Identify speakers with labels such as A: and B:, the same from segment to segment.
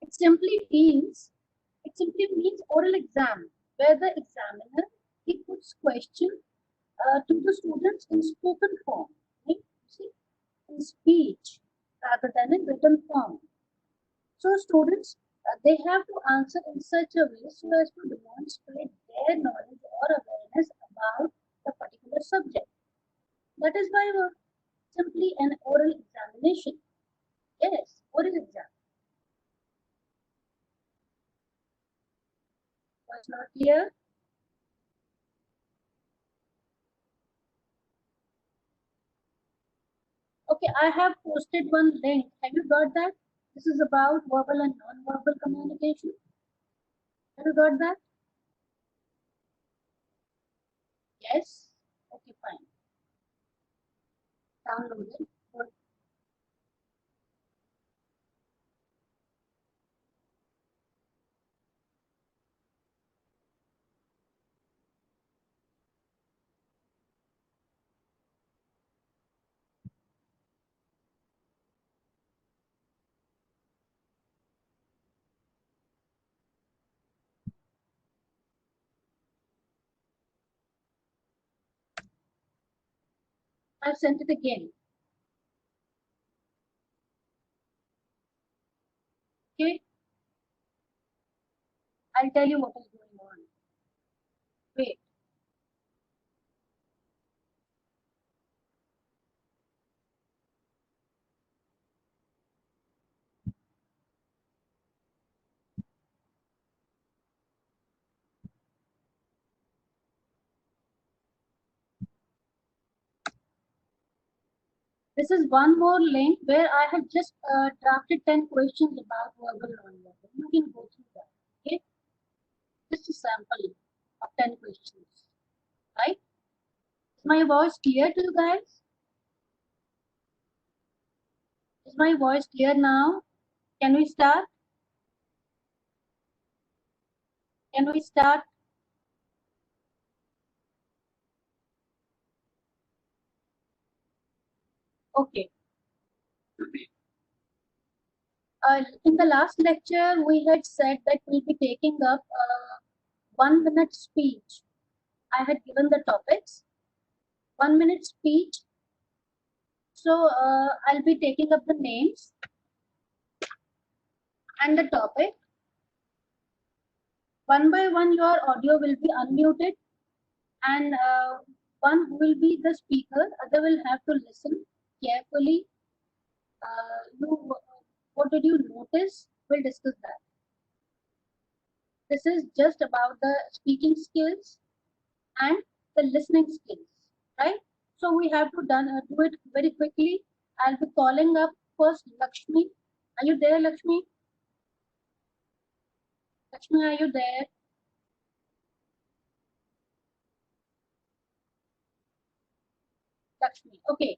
A: It simply means oral exam, where the examiner he puts question to the students in spoken form, right? See, in speech rather than in written form. So students they have to answer in such a way so as to demonstrate their knowledge or awareness about the particular subject. That is why simply an oral examination. Yes, oral exam. Was not clear? Okay, I have posted one link. Have you got that? This is about verbal and non-verbal communication. Have you got that? Yes? Okay, fine. Download it. Good. I've sent it again. Okay? I'll tell you what is going on. Wait. This is one more link where I have just drafted 10 questions about verbal non-verbal. You can go through that. Okay? Just a sample of 10 questions. Right? Is my voice clear to you guys? Is my voice clear now? Can we start? Can we start? Okay. In the last lecture, we had said that we'll be taking up 1 minute speech. I had given the topics. 1 minute speech. So I'll be taking up the names and the topic. One by one, your audio will be unmuted, and one will be the speaker. Other will have to listen carefully. What did you notice? We'll discuss that. This is just about the speaking skills and the listening skills, right? So we have to do it very quickly. I'll be calling up first Lakshmi. Are you there, Lakshmi? Lakshmi, are you there? Lakshmi. Okay.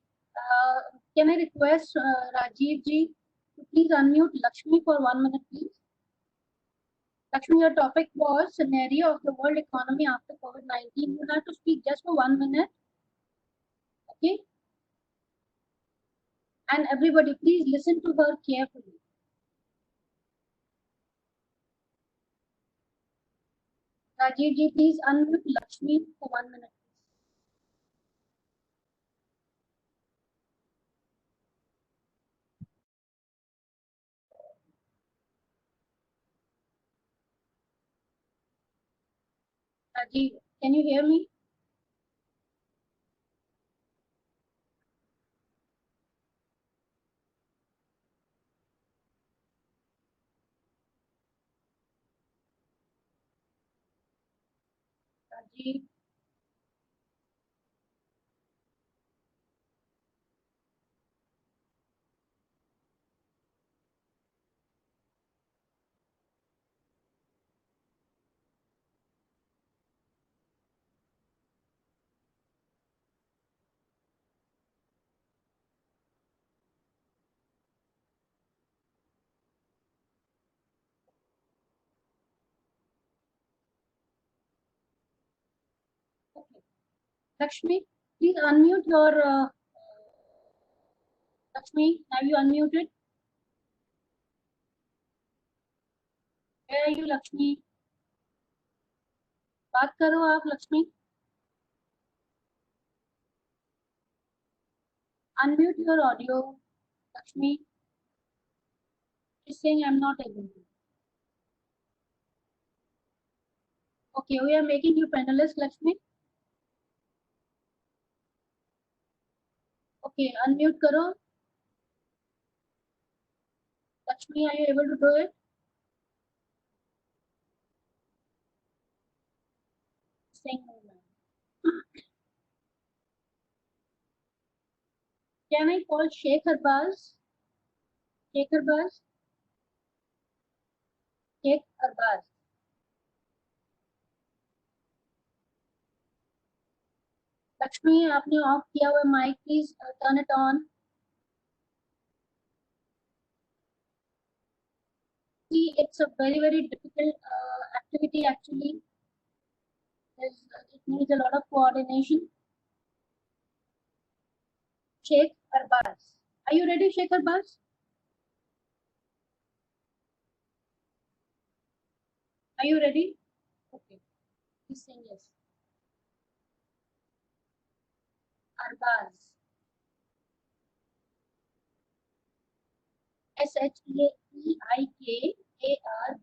A: Can I request Rajiv ji to please unmute Lakshmi for 1 minute, please? Lakshmi, your topic was scenario of the world economy after COVID-19. You have to speak just for 1 minute. Okay. And everybody, please listen to her carefully. Rajiv ji, please unmute Lakshmi for 1 minute. Rajiv, can you hear me? Rajiv. Okay. Lakshmi, please unmute your. Lakshmi, have you unmuted? Where are you, Lakshmi? बात करो आप, Lakshmi. Unmute your audio, Lakshmi. She's saying I'm not able to. Okay, we are making you panelist, Lakshmi. Okay, unmute karo. Lakshmi, are you able to do it? Saying no, ma'am. Can I call Sheikh Arbaz? Sheikh Arbaz? Sheikh Arbaz. Lakshmi, आपने of किया हुआ mic, please turn it on. See, it's a very, very difficult activity actually. It needs a lot of coordination. Sheikh Arbaz. Are you ready, Sheikh Arbaz? Are you ready? Okay. Please say yes. Arbaz. Sheikharj.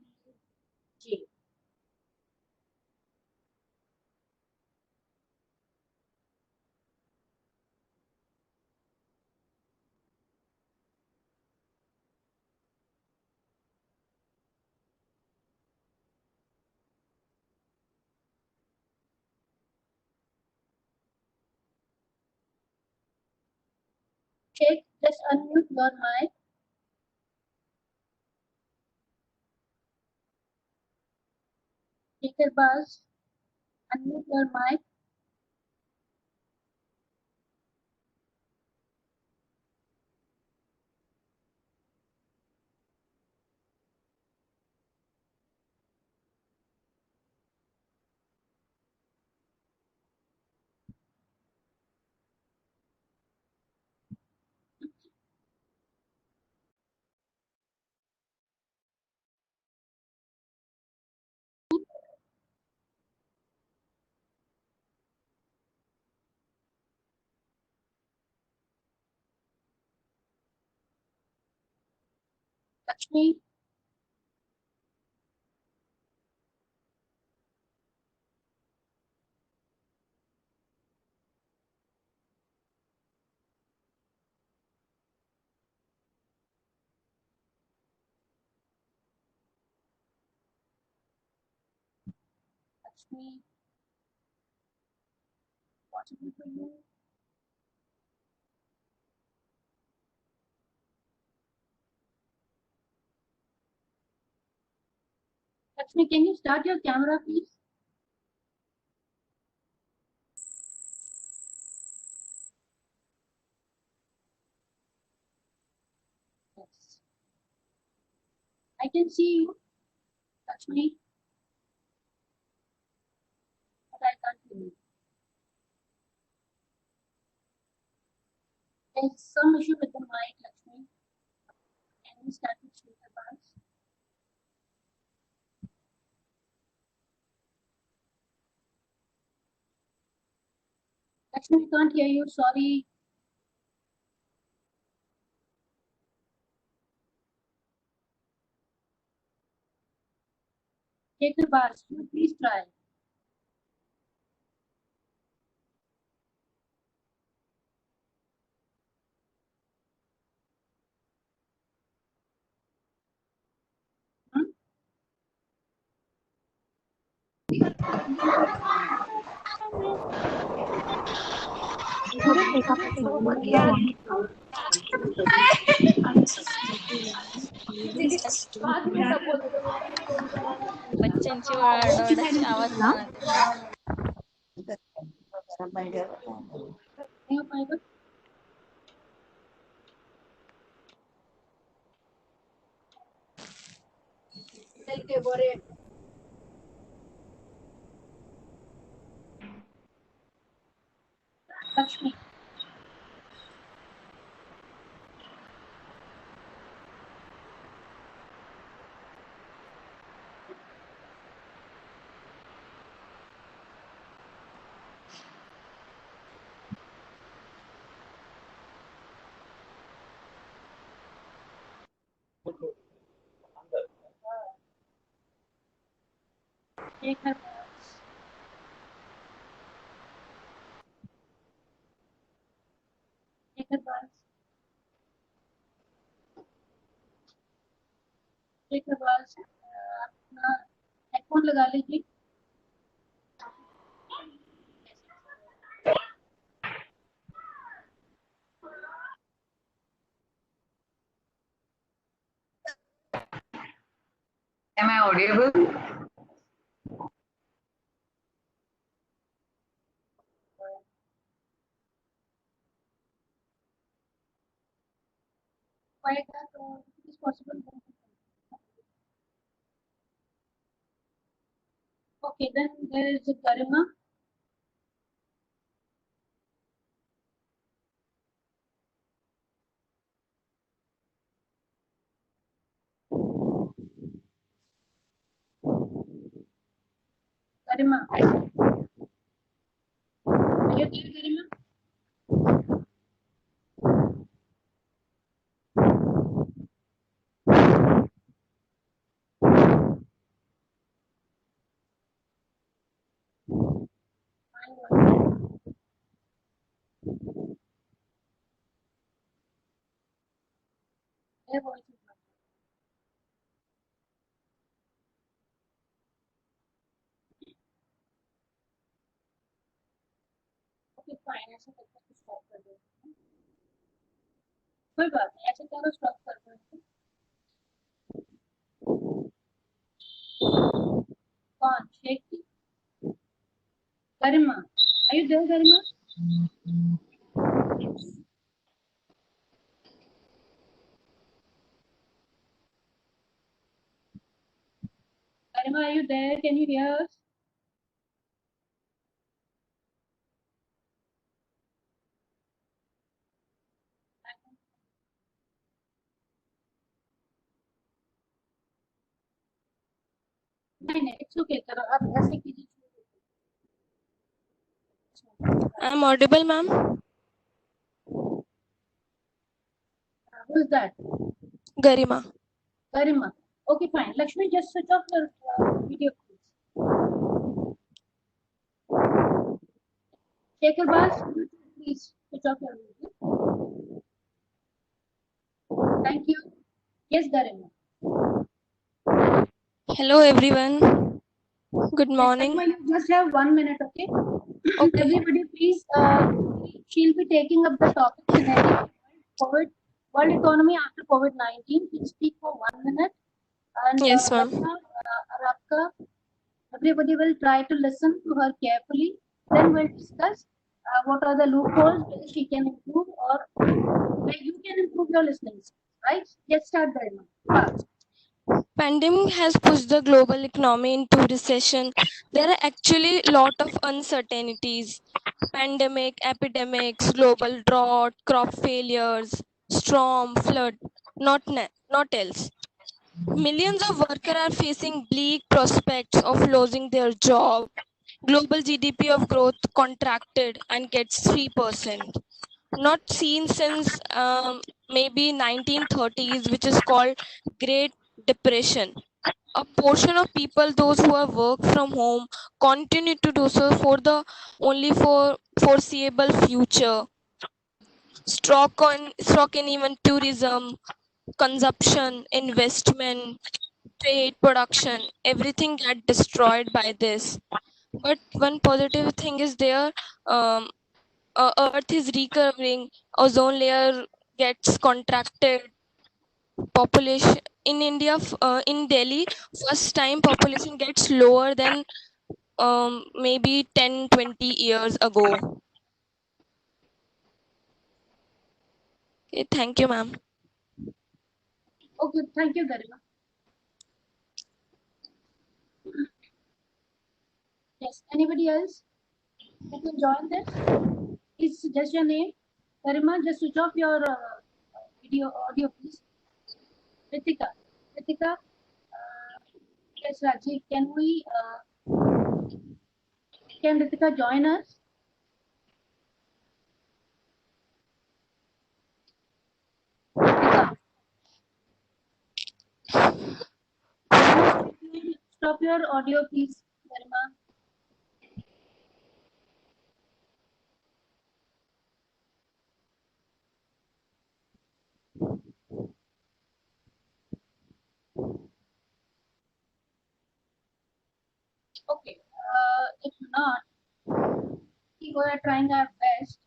A: Sheikh, just unmute your mic. Sheikh Arbaz, unmute your mic. Lakshmi, Lakshmi, possible for you? Lakshmi, can you start your camera, please? Yes. I can see you, Lakshmi, but I can't hear you. There's some issue with the mic, Lakshmi. Can you start with Sheikh Arbaz? Lakshmi, we can't hear you. Sorry. Sheikh Arbaz, please try. Hmm?
B: बच्चांची ओरडाओरडाची आवाज पण येते.
A: Can you find it? Okay, bore. Lakshmi. Take her bus. Take her bus. Take her bus. अपना headphone लगा लीजिए.
C: Am I audible?
A: Why that it is possible. Okay, then there is Garima. Garima. Are you there, Garima? Their voice is not. Okay, fine. ऐसा करके तो stop कर दो. कोई बात नहीं. ऐसे करो stop कर दो. कौन? Sheikh? Garima. Are you there, Garima? Garima, are you there? Can you hear us? नहीं नहीं, it's okay. करो आप ऐसे कीजिए.
D: I'm audible, ma'am.
A: Who is that?
D: Garima.
A: Garima. Okay, fine. Lakshmi, just switch off your video, please. Shekhar Bas, please switch off your video. Thank you. Yes, Garima.
D: Hello, everyone. Good morning.
A: Garima, you just have 1 minute, okay?
D: Okay.
A: Everybody, please. She'll be taking up the topic scenario COVID, world economy after COVID-19. Please speak for 1 minute. And
D: Yes, ma'am.
A: Rapka, everybody will try to listen to her carefully. Then we'll discuss what are the loopholes where she can improve or where you can improve your listening. Right? Let's start, Garima.
D: Pandemic has pushed the global economy into recession. There are actually a lot of uncertainties. Pandemic, epidemics, global drought, crop failures, storm, flood, not else. Millions of workers are facing bleak prospects of losing their job. Global GDP of growth contracted and gets 3%. Not seen since maybe 1930s, which is called Great Depression. A portion of people, those who have worked from home, continue to do so for the only for foreseeable future. Stock in even tourism, consumption, investment, trade, production, everything get destroyed by this. But one positive thing is there. Um, Earth is recovering, ozone layer gets contracted, population in India, in Delhi, first time population gets lower than maybe 10-20 years ago. Okay, thank you, ma'am.
A: Okay, thank you, Garima. Yes, anybody else who can join this? Please suggest your name. Garima, just switch off your video audio, please. Ritika. Ritika, yes, Rajiv, can Ritika join us? Ritika. Stop your audio, please. Okay. If not, we were trying our best.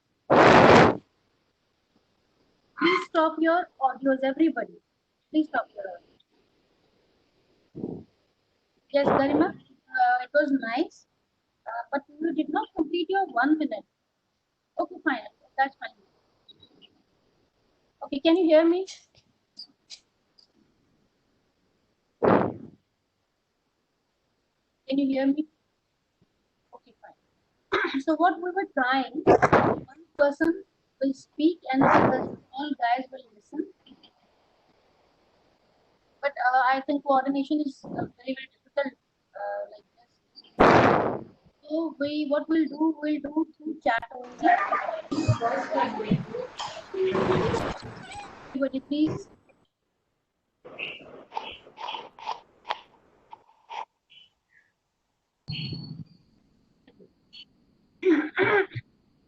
A: Please stop your audios, everybody. Please stop your audios. Yes, Garima, it was nice, but you did not complete your 1 minute. Okay, fine. That's fine. Okay, can you hear me? Can you hear me? Okay, fine. So what we were trying, one person will speak and all guys will listen. But I think coordination is very, very difficult like this. So what we'll do through chat only. Everybody, please.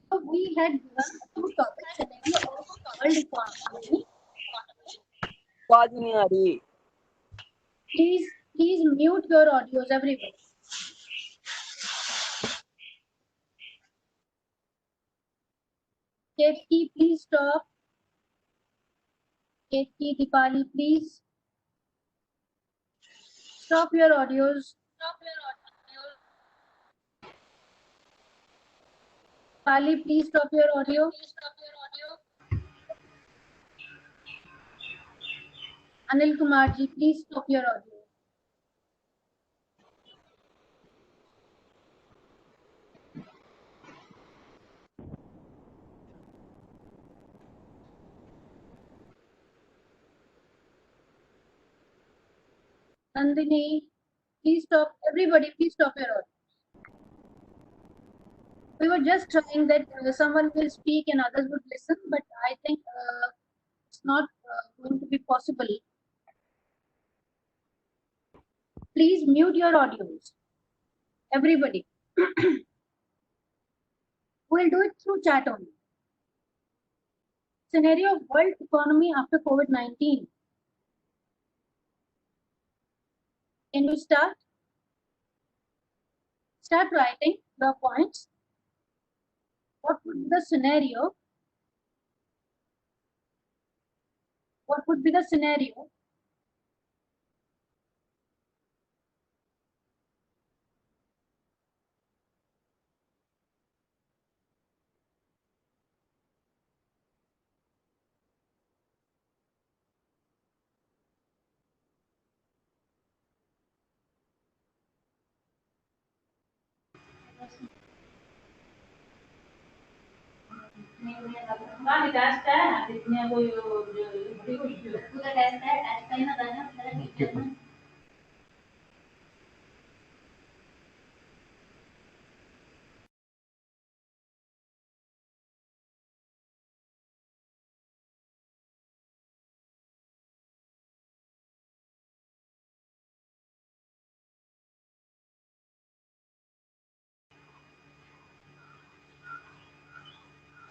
A: So we had given two topics, scenario of world economy.
E: आवाज नहीं आ रही.
A: Please mute your audios, everybody. Ketki, please stop. Ketki, Dipali, please stop your audios. Dipali, please stop your audio. Anil Kumarji, please stop your audio. Nandini, please stop. Everybody, please stop your audio. We were just trying that someone will speak and others would listen, but I think it's not going to be possible. Please mute your audios. Everybody. We'll do it through chat only. Scenario of world economy after COVID-19. Can you start? Start writing the points. What would be the scenario? What would be the scenario?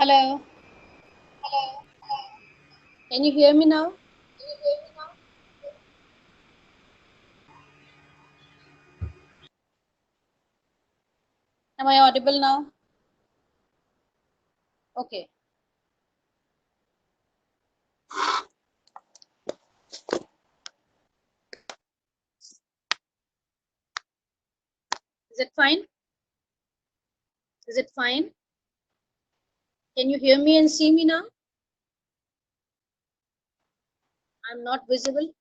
A: Hello. Hello. Can you hear me now? Am I audible now? Okay. Is it fine? Is it fine? Can you hear me and see me now? I'm not visible.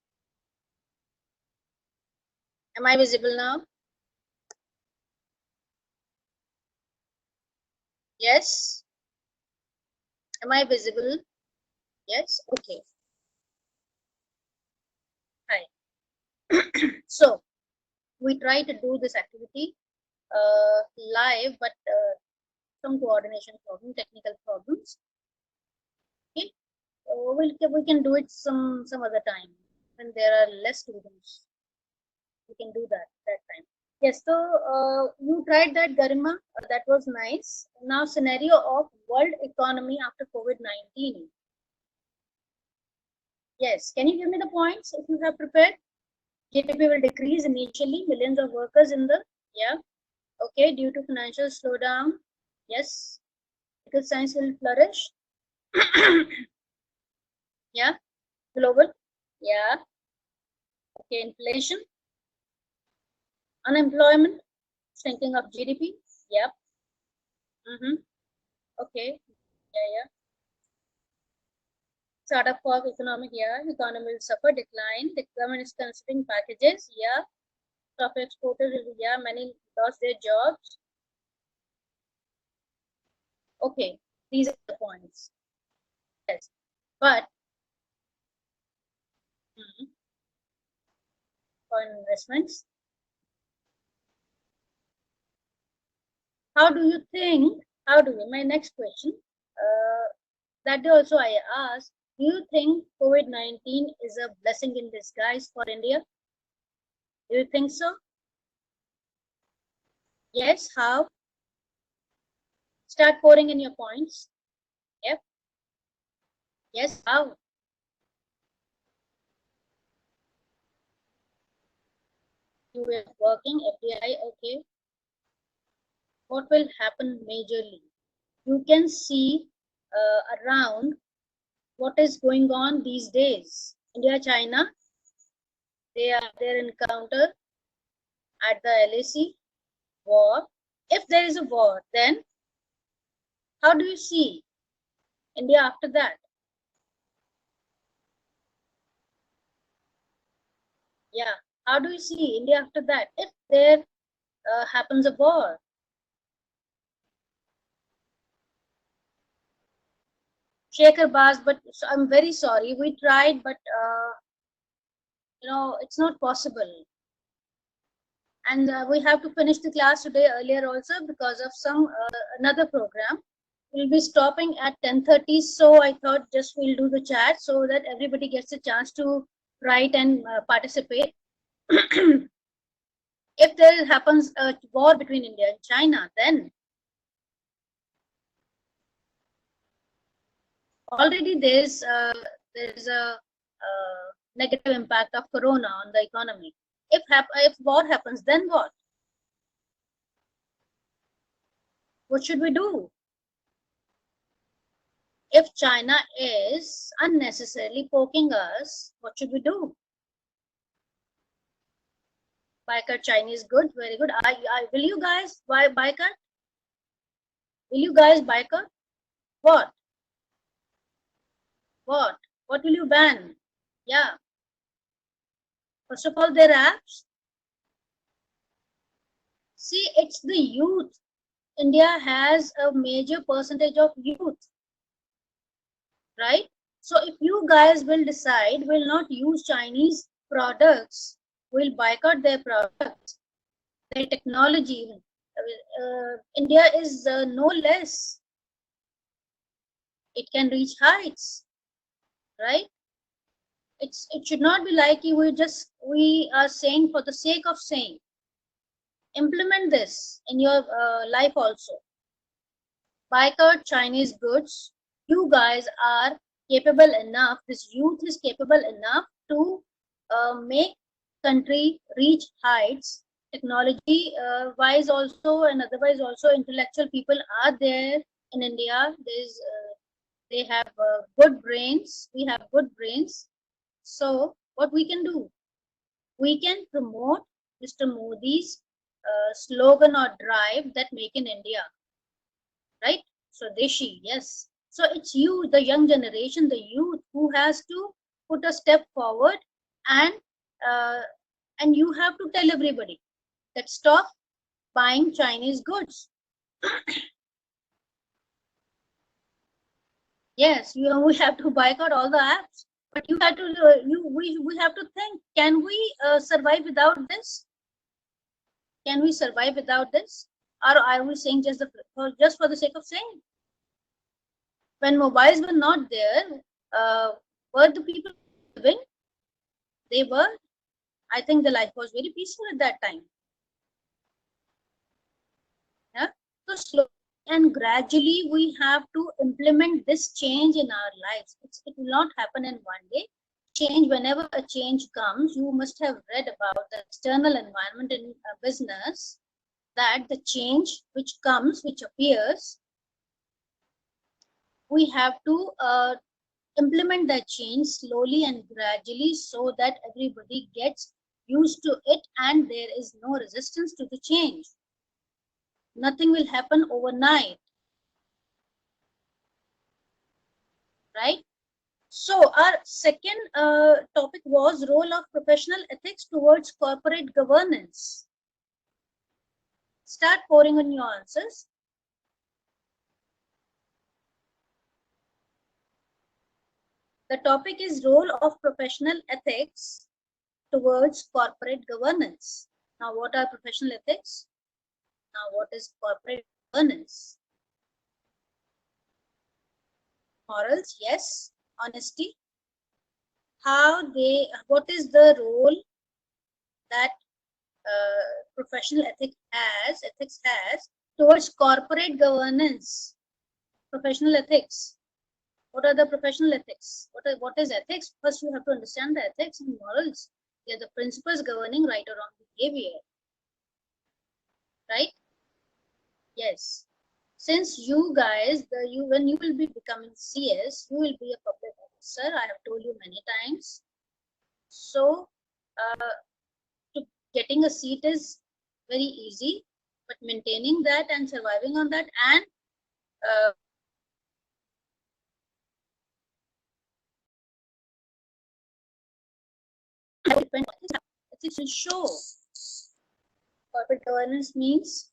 A: Am I visible now? Yes. Am I visible? Yes. Okay. Hi. So we try to do this activity live, but some coordination problem, technical problems. Okay. So we can do it some other time when there are less students. We can do that time. Yes, so you tried that, Garima. That was nice. Now, scenario of world economy after COVID-19. Yes, can you give me the points if you have prepared? GDP will decrease initially, millions of workers in the, yeah, okay, due to financial slowdown, yes, because science will flourish, yeah, global, yeah, okay, inflation, unemployment, shrinking of GDP, yep, okay, yeah. Startup for economic, yeah, economy will suffer decline. The government is considering packages, yeah. Software exporters will, yeah, many lost their jobs. Okay, these are the points. Yes, but for investments, how do you think? How do you? My next question. That day also I asked, do you think COVID-19 is a blessing in disguise for India? Do you think so? Yes. How? Start pouring in your points. Yep. Yes. How? You were working FDI. Okay. What will happen majorly? You can see around what is going on these days. India, China, they are their encounter at the LAC war. If there is a war, then how do you see India after that? Yeah, how do you see India after that? If there happens a war, Shekhar Bas, but so I'm very sorry. We tried, but it's not possible. And we have to finish the class today earlier also because of some another program. We'll be stopping at 10:30, so I thought just we'll do the chat so that everybody gets a chance to write and participate. If there happens a war between India and China, then already there's a negative impact of corona on the economy. If war happens, then what? What should we do? If China is unnecessarily poking us, what should we do? Biker Chinese good, very good. Will you guys buy biker? Will you guys biker? What? What? What will you ban? Yeah. First of all, their apps. See, it's the youth. India has a major percentage of youth, right? So if you guys will decide will not use Chinese products, will boycott their products, their technology, India is no less. It can reach heights, right? It should not be like we are saying for the sake of saying. Implement this in your life also. Boycott Chinese goods. You guys are capable enough, this youth is capable enough to make country reach heights, technology wise also, and otherwise also intellectual people are there in India. They have good brains, we have good brains. So what we can do, we can promote Mr. Modi's slogan or drive that make in India, right? Swadeshi, yes. So it's you, the young generation, the youth, who has to put a step forward, and uh, and you have to tell everybody that stop buying Chinese goods. Yes, we have to boycott all the apps, but you have to we have to think: can we survive without this? Can we survive without this, or are we saying just for the sake of saying? When mobiles were not there, were the people living? They were. I think the life was very peaceful at that time. Yeah. So slowly and gradually we have to implement this change in our lives. It will not happen in one day. change, whenever a change comes, you must have read about the external environment in a business, that the change which comes, which appears, we have to implement that change slowly and gradually so that everybody gets used to it and there is no resistance to the change. Nothing will happen overnight, right? So our second topic was role of professional ethics towards corporate governance. Start pouring on your answers. The topic is role of professional ethics towards corporate governance. Now, what are professional ethics? Now, what is corporate governance? Morals, yes. Honesty. What is the role that professional ethics has towards corporate governance? Professional ethics. What are the professional ethics? What is ethics? First, you have to understand the ethics and morals. They are the principles governing right or wrong behavior. Right? Yes. Since you guys, when you will be becoming CS, you will be a public officer. I have told you many times. So, getting a seat is very easy, but maintaining that and surviving on that and ethics will show. Corporate governance means,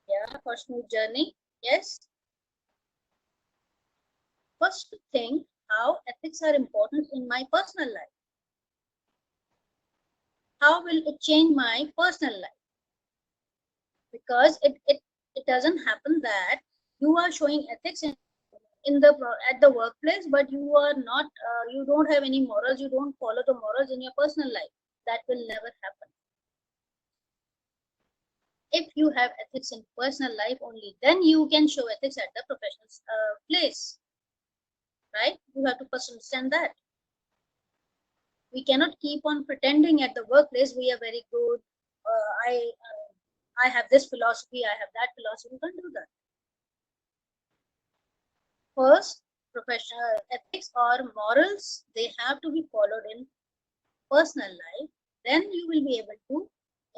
A: yeah, for smooth journey. Yes. First, to think how ethics are important in my personal life. How will it change my personal life? Because it doesn't happen that you are showing ethics at the workplace, but you are not, you don't have any morals, you don't follow the morals in your personal life. That will never happen. If you have ethics in personal life, only then you can show ethics at the professional place, right? You have to first understand that. We cannot keep on pretending at the workplace we are very good. I have this philosophy, I have that philosophy. You can't do that. First, professional ethics or morals, they have to be followed in personal life. Then you will be able to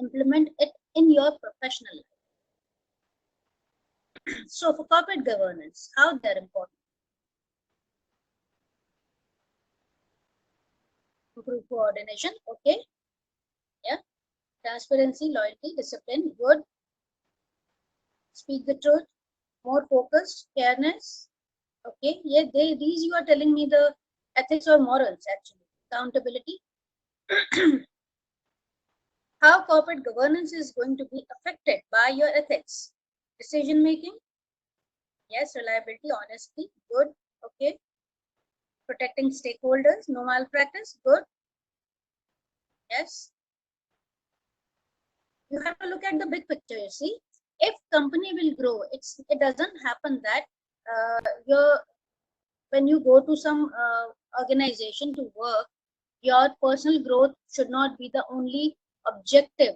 A: implement it in your professional life. So for corporate governance, how they're important? Improve coordination, okay. Yeah. Transparency, loyalty, discipline, good. Speak the truth, more focused, fairness. Okay, yeah, these you are telling me the ethics or morals actually. Accountability. How corporate governance is going to be affected by your ethics? Decision making. Yes, reliability, honesty, good. Okay. Protecting stakeholders, no malpractice, good. Yes. You have to look at the big picture. You see, if company will grow, it doesn't happen that when you go to some organization to work, your personal growth should not be the only objective.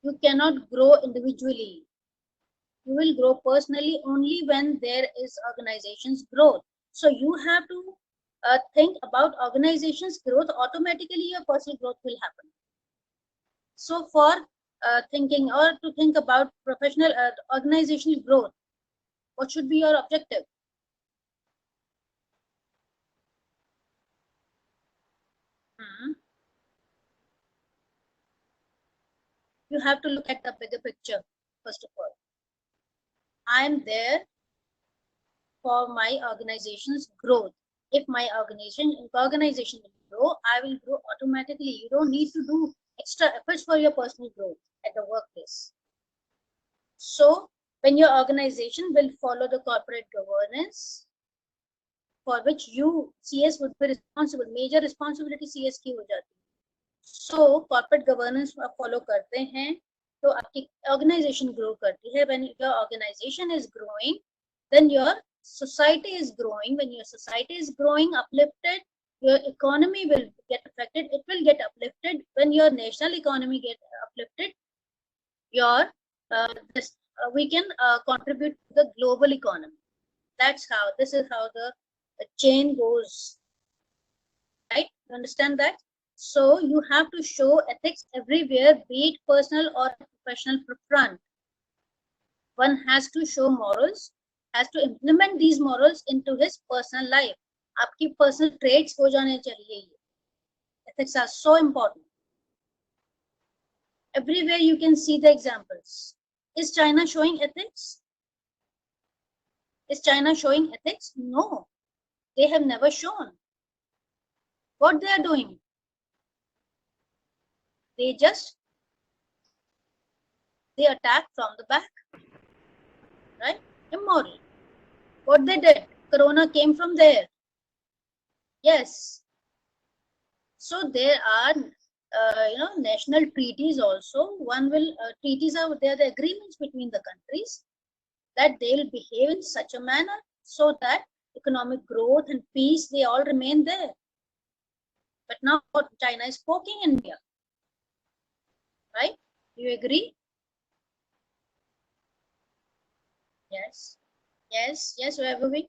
A: You cannot grow individually. You will grow personally only when there is organization's growth. So you have to think about organization's growth. Automatically your personal growth will happen. So for thinking or to think about professional organizational growth, what should be your objective? You have to look at the bigger picture. First of all, I am there for my organization's growth. If my organization will grow, I will grow automatically. You don't need to do extra efforts for your personal growth at the workplace. So when your organization will follow the corporate governance, for which you CS would be responsible, major responsibility CS की हो जाती है. So corporate governance follow करते हैं तो आपकी organization grow करती है. When your organization is growing, then your society is growing, when your society is growing, uplifted, your economy will get affected. It will get uplifted when your national economy get uplifted. Your we can contribute to the global economy. That's how. This is how the chain goes. Right? You understand that? So you have to show ethics everywhere, be it personal or professional front. One has to show morals, has to implement these morals into his personal life. आपकी personal traits हो जाने चाहिए ये. Ethics are so important. Everywhere you can see the examples. Is China showing ethics? Is China showing ethics? No, they have never shown. What they are doing? They attack from the back, right? Immoral. What they did? Corona came from there. Yes. So there are, national treaties also. One will treaties are there, the agreements between the countries that they will behave in such a manner so that economic growth and peace, they all remain there. But now China is poking India, right? Do you agree? Yes. Yes. Yes. Where were we?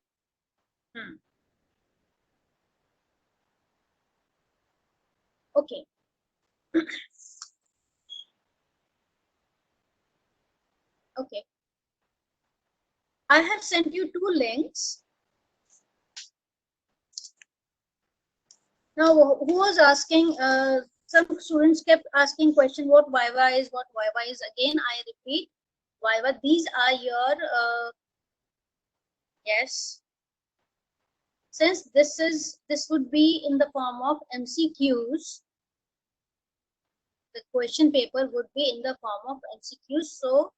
A: Okay. Okay. I have sent you 2 links. Now, who was asking? Some students kept asking question, what Viva is, what Viva is. Again, I repeat, Viva, these are your, yes. Since this would be in the form of MCQs, the question paper would be in the form of MCQs. So,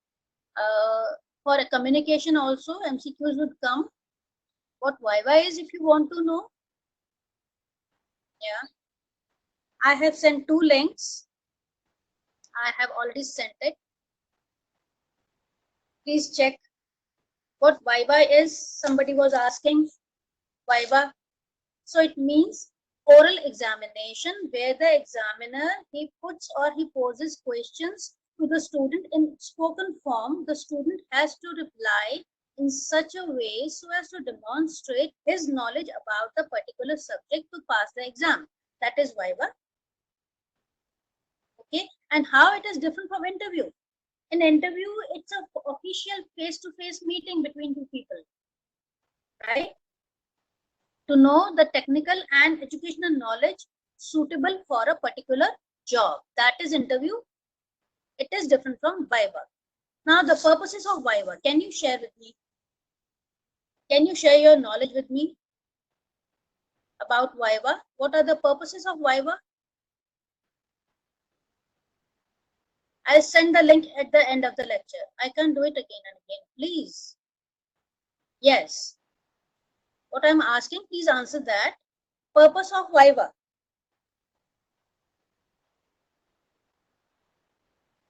A: for a communication also, MCQs would come. What Viva is, if you want to know. Yeah. I have sent 2 links. I have already sent it. Please check what Viva is. Somebody was asking Viva. So it means oral examination where the examiner, he puts or he poses questions to the student in spoken form. The student has to reply in such a way so as to demonstrate his knowledge about the particular subject to pass the exam. That is Viva. Okay, and how it is different from interview. In interview, it's an official face-to-face meeting between 2 people, right? To know the technical and educational knowledge suitable for a particular job. That is interview. It is different from Viva. Now, the purposes of Viva, can you share with me? Can you share your knowledge with me about Viva? What are the purposes of Viva? I'll send the link at the end of the lecture. I can't do it again and again. Please. Yes. What I'm asking, please answer that. Purpose of Viva.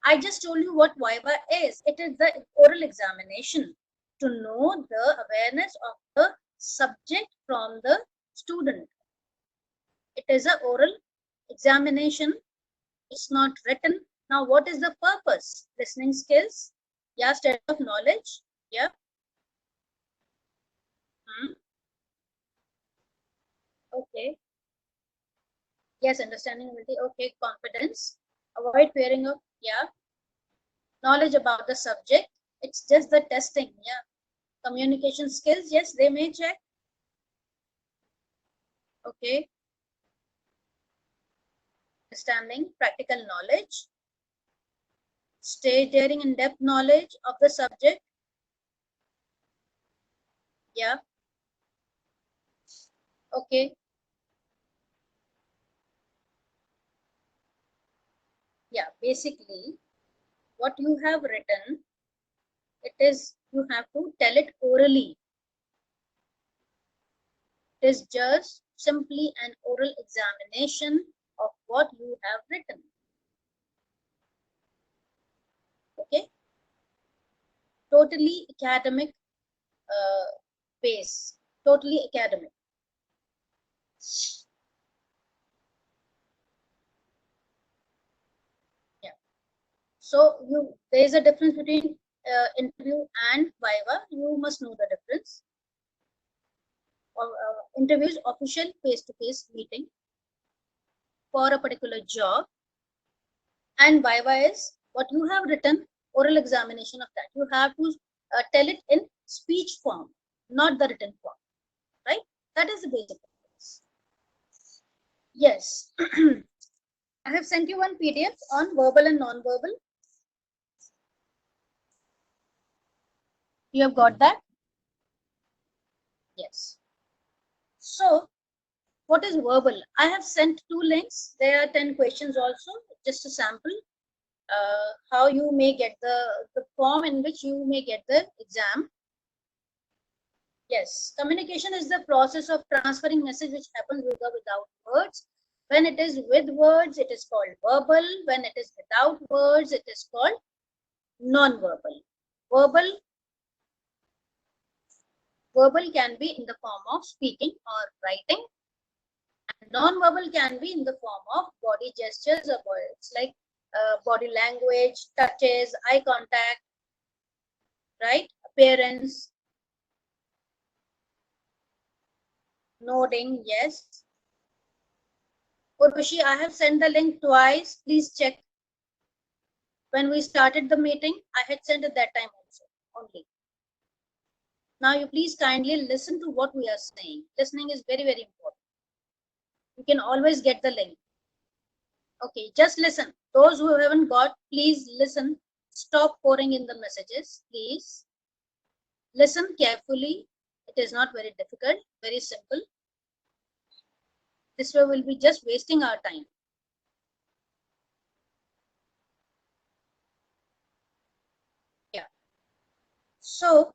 A: I just told you what Viva is. It is the oral examination to know the awareness of the subject from the student. It is an oral examination. It's not written. Now, what is the purpose? Listening skills. Yeah, study of knowledge. Yeah. Okay. Yes, understanding ability. Okay, confidence. Avoid fearing of, yeah. Knowledge about the subject. It's just the testing. Yeah. Communication skills. Yes, they may check. Okay. Understanding, practical knowledge. Stage daring in-depth knowledge of the subject. Yeah. Okay. Yeah, basically what you have written, it is, you have to tell it orally. It is just simply an oral examination of what you have written. Okay. Totally academic pace, totally academic. Yeah. So there is a difference between interview and viva. You must know the difference. Interview is official face-to-face meeting for a particular job, and viva is what you have written, oral examination of that. You have to tell it in speech form, not the written form, right? That is the basic difference. Yes. I have sent you one PDF on verbal and non-verbal. You have got that? Yes. So, what is verbal? I have sent 2 links. There are 10 questions also, just a sample. How you may get the form in which you may get the exam. Yes, communication is the process of transferring message which happens with or without words. When it is with words, it is called verbal. When it is without words, it is called non-verbal. Verbal can be in the form of speaking or writing. Non-verbal can be in the form of body gestures or words like body language, touches, eye contact, right? Appearance, nodding, yes. Urvashi, I have sent the link twice. Please check. When we started the meeting, I had sent at that time also only. Now you please kindly listen to what we are saying. Listening is very, very important. You can always get the link. Okay, just listen. Those who haven't got, please listen. Stop pouring in the messages, please. Listen carefully. It is not very difficult, very simple. This way we'll be just wasting our time. Yeah. So,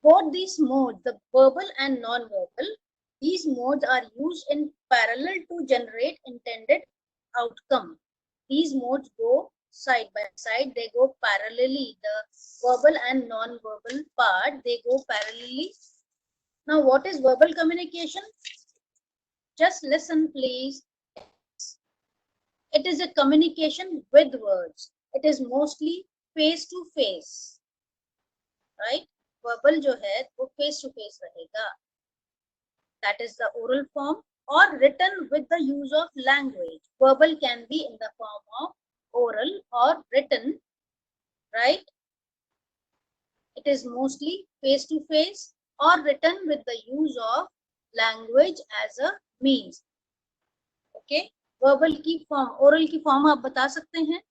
A: both these modes, the verbal and non-verbal, these modes are used in parallel to generate intended outcome. These modes go side by side, they go parallelly. The verbal and non-verbal part, they go parallelly. Now, what is verbal communication? Just listen, please. It is a communication with words. It is mostly face to face, right? Verbal जो है वो face to face रहेगा. That is the oral form, or written with the use of language. Verbal can be in the form of oral or written, right? It is mostly face to face or written with the use of language as a means. Okay? Verbal की form, oral की form आप बता सकते हैं?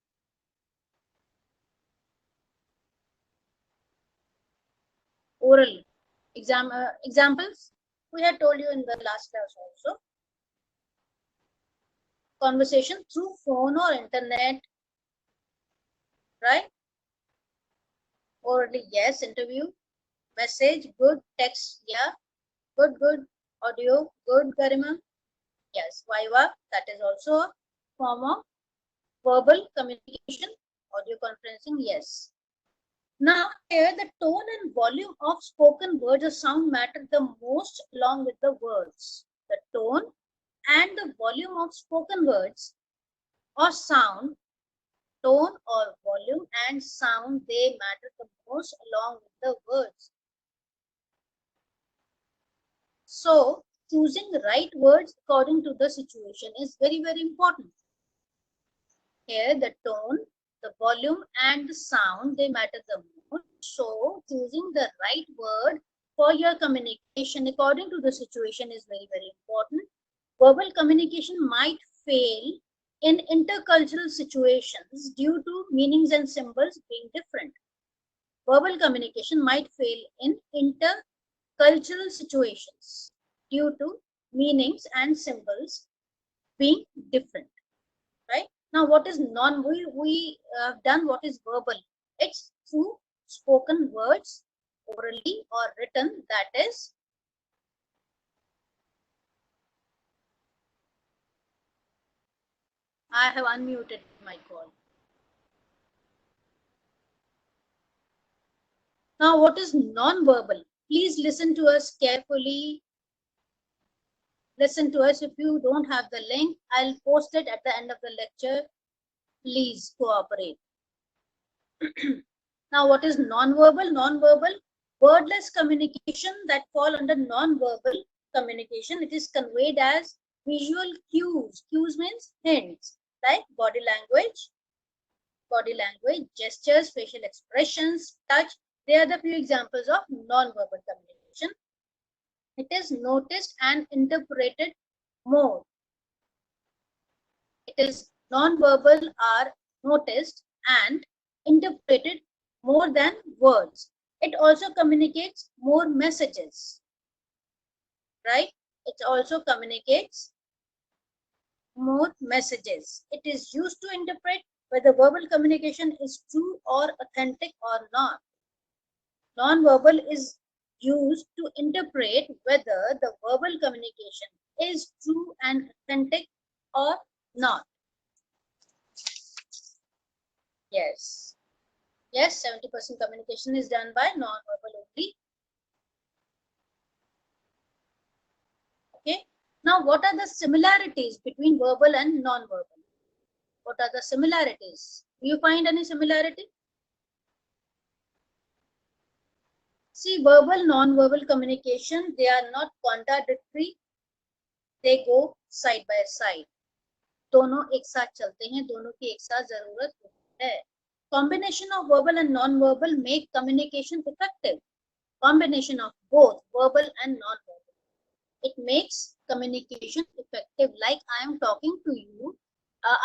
A: Oral examples we had told you in the last class also. Conversation through phone or internet, right? Orally, yes. Interview, message, good. Text, yeah. Good. Audio, good. Garima, yes. Viva, that is also a form of verbal communication. Audio conferencing, yes. Now here the tone and volume of spoken words or sound matter the most along with the words. The tone and the volume of spoken words or sound, tone or volume and sound, they matter the most along with the words. So choosing the right words according to the situation is very, very important. Here the tone, the volume and the sound, they matter the most. So choosing the right word for your communication according to the situation is very, very important. Verbal communication might fail in intercultural situations due to meanings and symbols being different. Verbal communication might fail in intercultural situations due to meanings and symbols being different. Right? Now, what is we have done what is verbal? It's through spoken words, orally or written. That is I have unmuted my call. Now, what is non-verbal? Please listen to us carefully. Listen to us. If you don't have the link, I'll post it at the end of the lecture. Please cooperate. Now, what is non-verbal? Non-verbal, wordless communication that fall under non-verbal communication. It is conveyed as visual cues. Cues means hints, like body language, gestures, facial expressions, touch. They are the few examples of non-verbal communication. It is noticed and interpreted more. It is non-verbal are noticed and interpreted more than words. It also communicates more messages, right? It also communicates more messages. It is used to interpret whether verbal communication is true or authentic or not. Non-verbal is used to interpret whether the verbal communication is true and authentic or not. Yes. Yes, 70% communication is done by non-verbal only. Okay. Now, what are the similarities between verbal and non-verbal? What are the similarities? Do you find any similarity? See, verbal, non-verbal communication, they are not contradictory. They go side by side. दोनों एक साथ चलते हैं, दोनों की एक साथ जरूरत होती है. Combination of verbal and non-verbal make communication effective. Combination of both verbal and non-verbal. It makes communication effective. Like I am talking to you,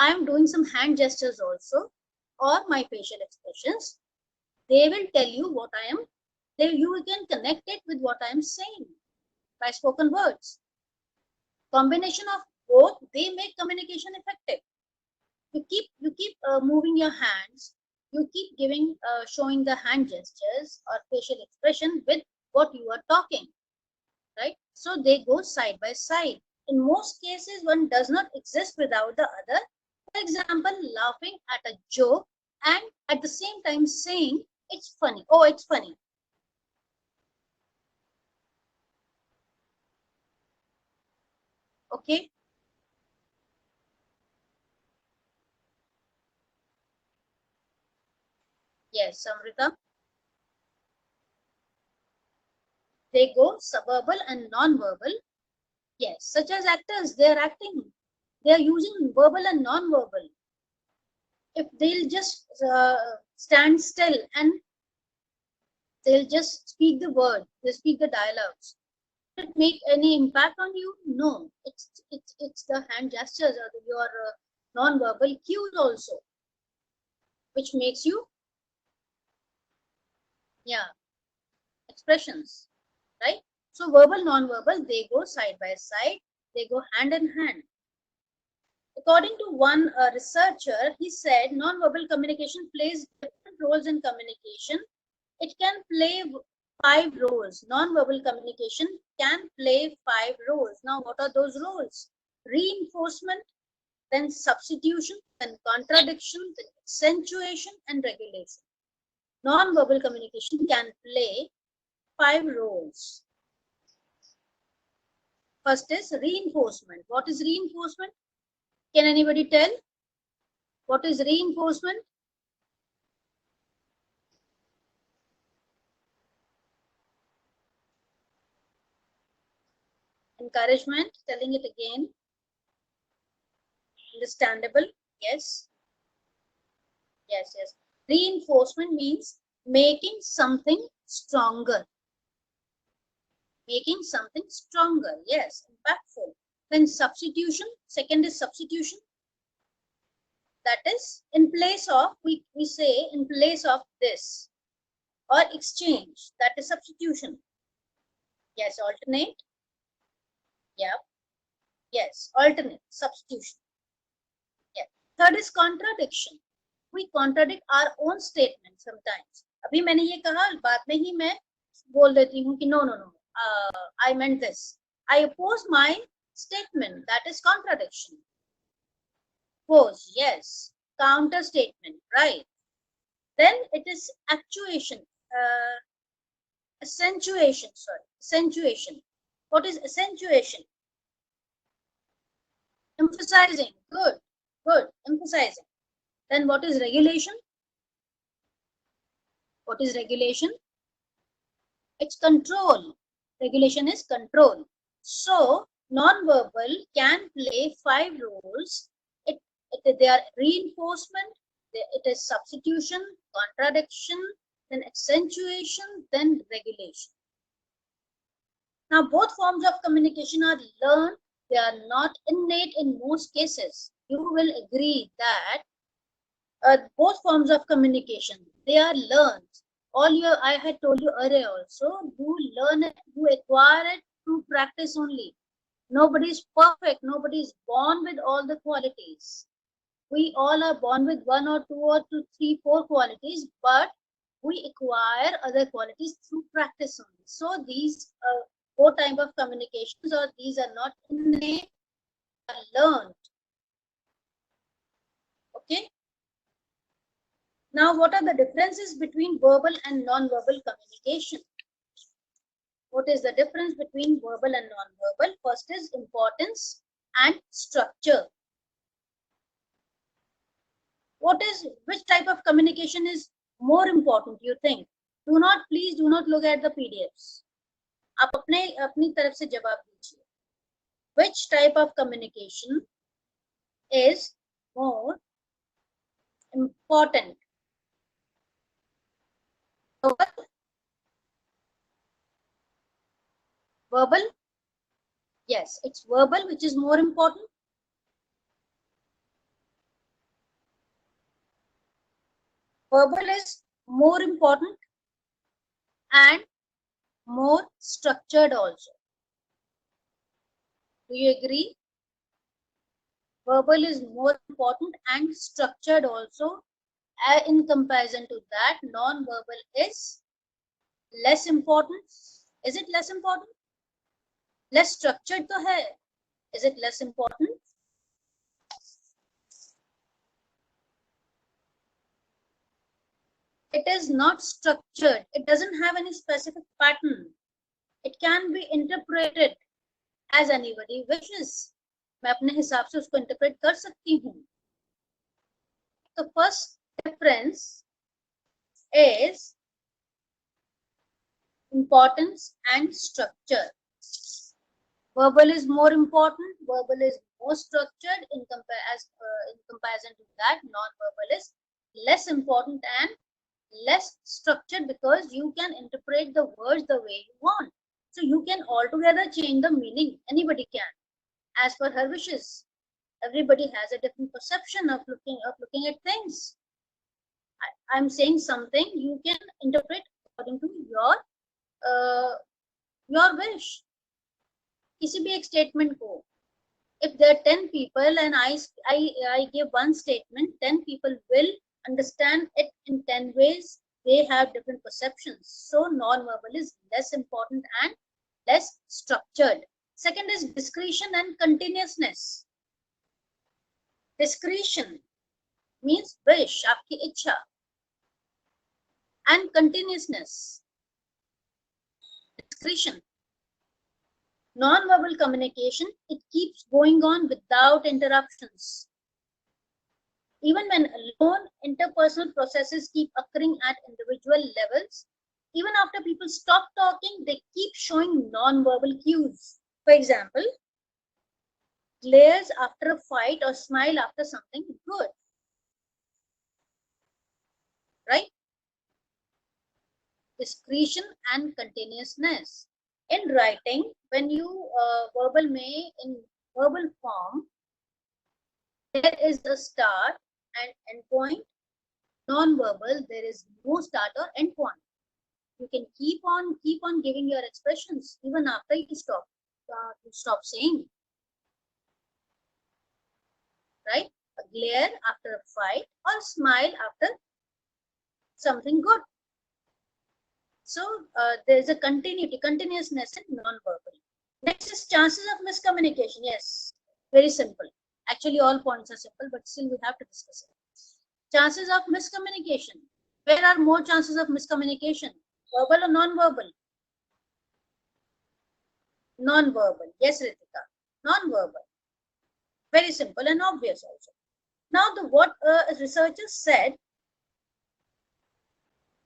A: I am doing some hand gestures also, or my facial expressions. They will tell you what I am. You can connect it with what I am saying by spoken words. Combination of both, they make communication effective. You keep moving your hands. You keep showing the hand gestures or facial expression with what you are talking, right? So they go side by side. In most cases, one does not exist without the other. For example, laughing at a joke and at the same time saying it's funny. Oh, it's funny. Okay. Yes, Samrita. They go subverbal and non-verbal. Yes, such as actors, they are acting. They are using verbal and non-verbal. If they'll just stand still and they'll just speak the word, they speak the dialogues, it make any impact on you? No, it's the hand gestures or your non-verbal cues also, which makes you, yeah, expressions, right? So verbal, non-verbal, they go side by side, they go hand in hand. According to one researcher, he said non-verbal communication plays different roles in communication. It can play 5 roles. Non-verbal communication can play 5 roles. Now, what are those roles? Reinforcement, then substitution, then contradiction, then accentuation, and regulation. Non-verbal communication can play 5 roles. First is reinforcement. What is reinforcement? Can anybody tell? What is reinforcement? Encouragement, telling it again. Understandable? Yes. Yes, yes. Reinforcement means making something stronger. Making something stronger. Yes, impactful. Then substitution. Second is substitution. That is in place of, we say in place of this. Or exchange. That is substitution. Yes, alternate. Yeah. Yes, alternate. Substitution. Yeah. Third is contradiction. We contradict our own statement sometimes. अभी मैंने ये कहा, बाद में ही मैं बोल देती हूँ कि no, I meant this. I oppose my statement. That is contradiction. Oppose, yes. Counter statement, right. Then it is actuation. Accentuation, sorry, accentuation. What is accentuation? Emphasizing, good, good, emphasizing. Then what is regulation? What is regulation? It's control. Regulation is control. So, non-verbal can play 5 roles. They are reinforcement, it is substitution, contradiction, then accentuation, then regulation. Now, both forms of communication are learned. They are not innate in most cases. You will agree that both forms of communication, they are learned. I had told you earlier also, you learn it, you acquire it through practice only. Nobody is perfect. Nobody is born with all the qualities. We all are born with 1 or 2 or 2, 3, 4 qualities, but we acquire other qualities through practice only. So these 4 type of communications, or these are not innate, are learned. Okay. Now, what are the differences between verbal and non-verbal communication? What is the difference between verbal and non-verbal? First is importance and structure. Which type of communication is more important, you think? Please do not look at the PDFs. आप अपनी तरफ से जवाब दीजिए. Which type of communication is more important? Verbal? Yes, it's verbal which is more important. Verbal is more important and more structured also. Do you agree? Verbal is more important and structured also. In comparison to that, non-verbal is less important. Is it less important? Less structured to hai. Is it less important? It is not structured. It doesn't have any specific pattern. It can be interpreted as anybody wishes. मैं अपने हिसाब से उसको interpret कर सकती हूँ. The first difference is importance and structure. Verbal is more important. Verbal is more structured. In comparison to that, non-verbal is less important and less structured, because you can interpret the words the way you want. So you can altogether change the meaning. Anybody can, as per her wishes. Everybody has a different perception of looking at things. I'm saying something, you can interpret according to your wish. किसी भी एक statement को, if there are 10 people and I give one statement, 10 people will understand it in 10 ways. They have different perceptions. So non-verbal is less important and less structured. Second is discretion and continuousness. Discretion means wish, आपकी इच्छा, and continuousness. Discretion. Non-verbal communication, it keeps going on without interruptions. Even when alone, interpersonal processes keep occurring at individual levels. Even after people stop talking, they keep showing non-verbal cues. For example, glares after a fight or smile after something good. Right? Discretion and continuousness. In writing, when you in verbal form, there is a start and end point. Non-verbal, there is no start or end point. You can keep on giving your expressions even after you stop saying. Right? A glare after a fight or smile after something good. So there is a continuousness in non-verbal. Next is chances of miscommunication. Yes, very simple. Actually, all points are simple, but still we have to discuss it. Chances of miscommunication. Where are more chances of miscommunication? Verbal or non-verbal? Non-verbal. Yes, Ritika. Non-verbal. Very simple and obvious also. Now, what researchers said,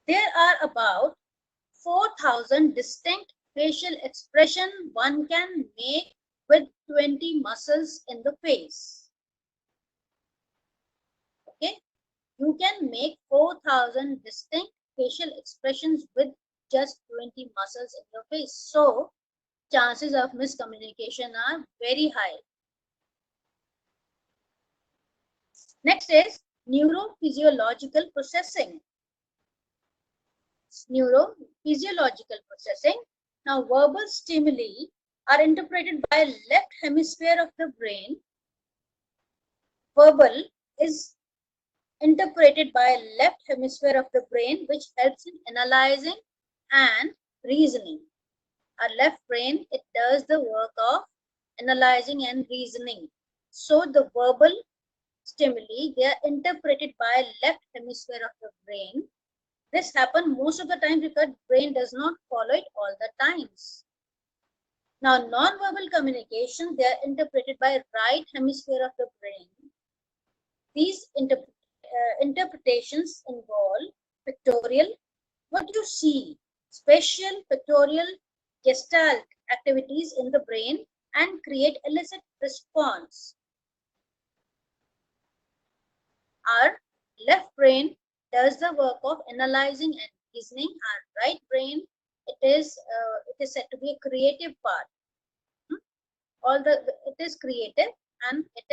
A: there are about 4,000 distinct facial expression one can make with 20 muscles in the face. Okay, you can make 4,000 distinct facial expressions with just 20 muscles in your face. So, chances of miscommunication are very high. Next is neurophysiological processing. Neurophysiological processing. Now, verbal stimuli are interpreted by left hemisphere of the brain. Verbal is interpreted by left hemisphere of the brain, which helps in analyzing and reasoning. Our left brain, it does the work of analyzing and reasoning. So the verbal stimuli, they are interpreted by left hemisphere of the brain. This happens most of the time because brain does not follow it all the times. Now, non-verbal communication, they are interpreted by right hemisphere of the brain. These interpretations involve pictorial, what you see, spatial, pictorial, gestalt activities in the brain and create illicit response. Our left brain does the work of analyzing and reasoning. Our right brain, it is said to be a creative part. It is creative and it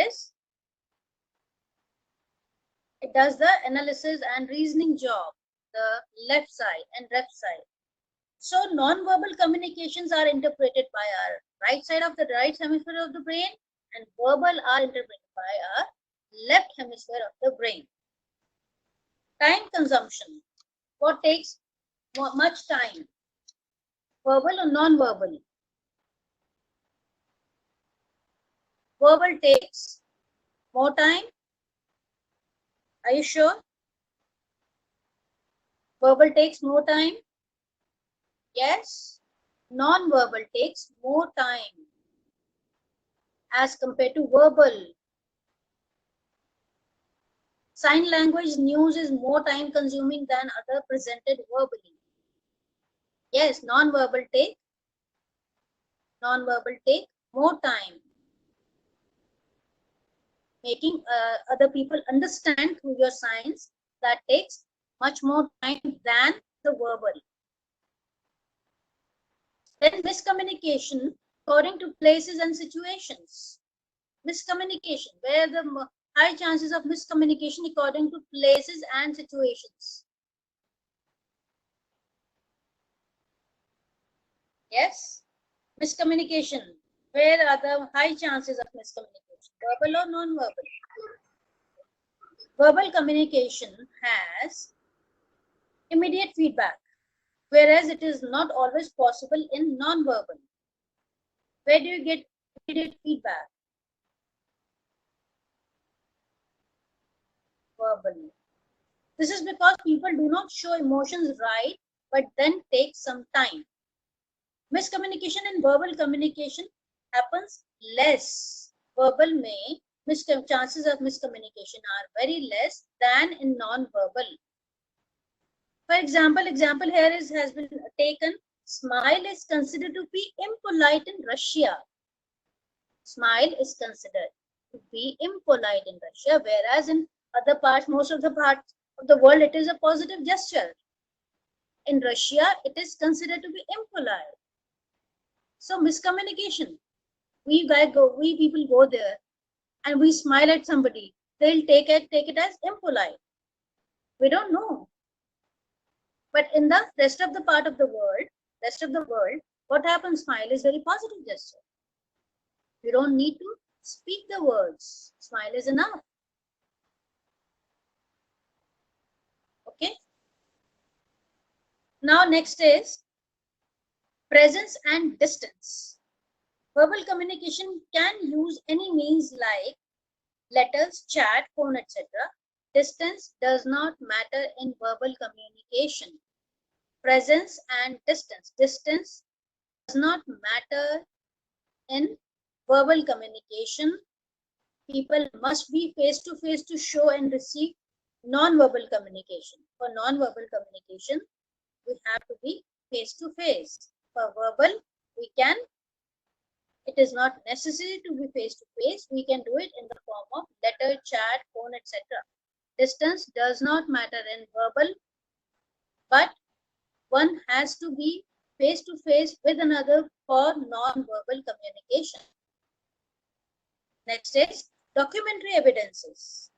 A: does the analysis and reasoning job, the left side and left side. So non-verbal communications are interpreted by our right side of the right hemisphere of the brain, and verbal are interpreted by our left hemisphere of the brain. Time consumption. What takes much time? Verbal or non-verbal? Verbal takes more time. Are you sure? Verbal takes more time. Yes. Non-verbal takes more time as compared to verbal. Sign language news is more time consuming than other presented verbally. Yes, non-verbal take more time. Making other people understand through your signs, that takes much more time than the verbal. Then miscommunication according to places and situations. Miscommunication, where the high chances of miscommunication according to places and situations. Yes, miscommunication. Where are the high chances of miscommunication? Verbal or non-verbal? Verbal communication has immediate feedback, whereas it is not always possible in non-verbal. Where do you get immediate feedback? Verbally. This is because people do not show emotions right, but then take some time. Miscommunication in verbal communication happens less. Verbal chances of miscommunication are very less than in non-verbal. For example here has been taken. Smile is considered to be impolite in Russia. Smile is considered to be impolite in Russia, whereas in other parts, most of the parts of the world, it is a positive gesture. In Russia, it is considered to be impolite. So miscommunication. We people go there and we smile at somebody. They'll take it as impolite. We don't know. But in the rest of the world, what happens? Smile is very positive gesture. You don't need to speak the words. Smile is enough. Okay. Now next is presence and distance. Verbal communication can use any means like letters, chat, phone, etc. Distance does not matter in verbal communication. Presence and distance. Distance does not matter in verbal communication, people must be face to face to show and receive non-verbal communication. For non-verbal communication, we have to be face to face. For verbal, it is not necessary to be face to face. We can do it in the form of letter, chat, phone, etc. Distance does not matter in verbal, but one has to be face to face with another for non-verbal communication. Next is documentary evidences.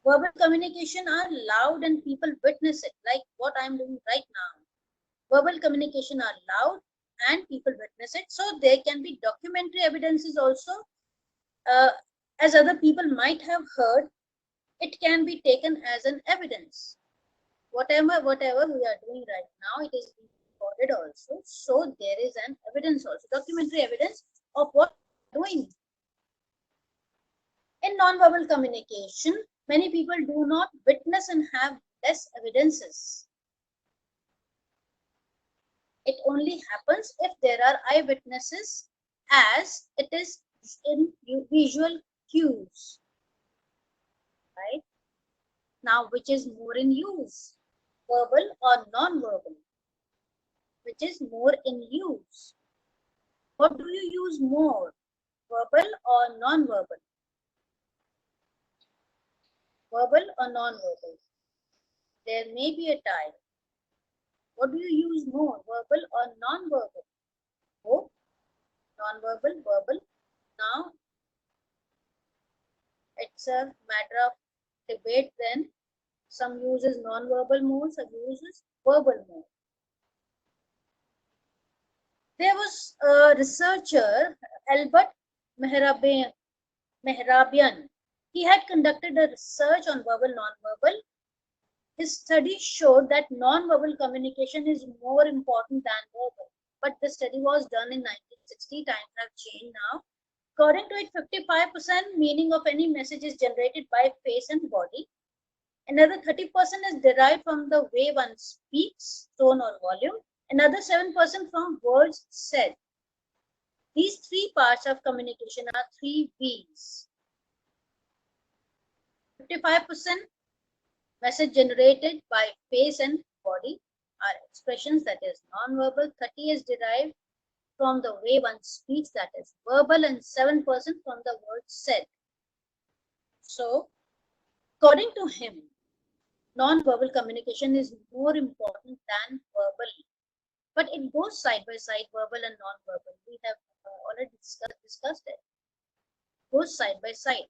A: Verbal communication are loud and people witness it, like what I am doing right now. Verbal communication are loud and people witness it. So there can be documentary evidences also. As other people might have heard, it can be taken as an evidence. Whatever we are doing right now, it is being recorded also. So there is an evidence also, documentary evidence of what we are doing. In non-verbal communication, many people do not witness and have less evidences. It only happens if there are eyewitnesses, as it is in visual cues. Right? Now, which is more in use, verbal or non-verbal? Which is more in use? What do you use more, verbal or non-verbal? Verbal or non-verbal? There may be a tie. What do you use more, verbal or non-verbal? Both, non-verbal, verbal. Now, it's a matter of debate then. Some uses non-verbal more, some uses verbal more. There was a researcher, Albert Mehrabian. He had conducted a research on verbal non-verbal. His study showed that non-verbal communication is more important than verbal. But the study was done in 1960. Times have changed now. According to it, 55% meaning of any message is generated by face and body. Another 30% is derived from the way one speaks, tone or volume. Another 7% from words said. These three parts of communication are three V's. 55% message generated by face and body are expressions, that is non-verbal. 30 is derived from the way one speaks, that is verbal, and 7% from the words said. So, according to him, non-verbal communication is more important than verbal. But it goes side by side, verbal and non-verbal. We have already discussed it. It goes side by side.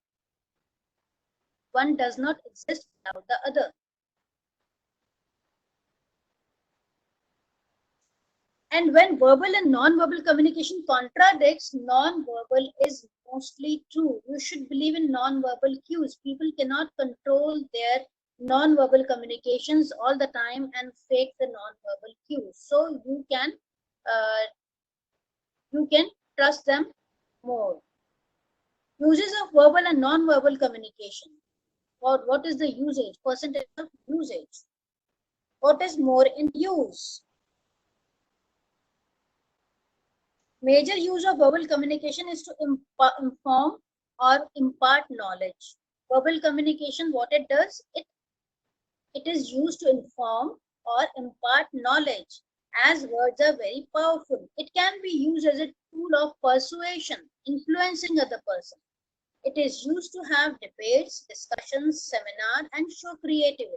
A: One does not exist without the other. And when verbal and non-verbal communication contradicts, non-verbal is mostly true. You should believe in non-verbal cues. People cannot control their non-verbal communications all the time and fake the non-verbal cues. So you can trust them more. Uses of verbal and non-verbal communication. What is the usage? Percentage of usage. What is more in use? Major use of verbal communication is to inform or impart knowledge. Verbal communication, what it does, it is used to inform or impart knowledge, as words are very powerful. It can be used as a tool of persuasion, influencing other person. It is used to have debates, discussions, seminar, and show creativity.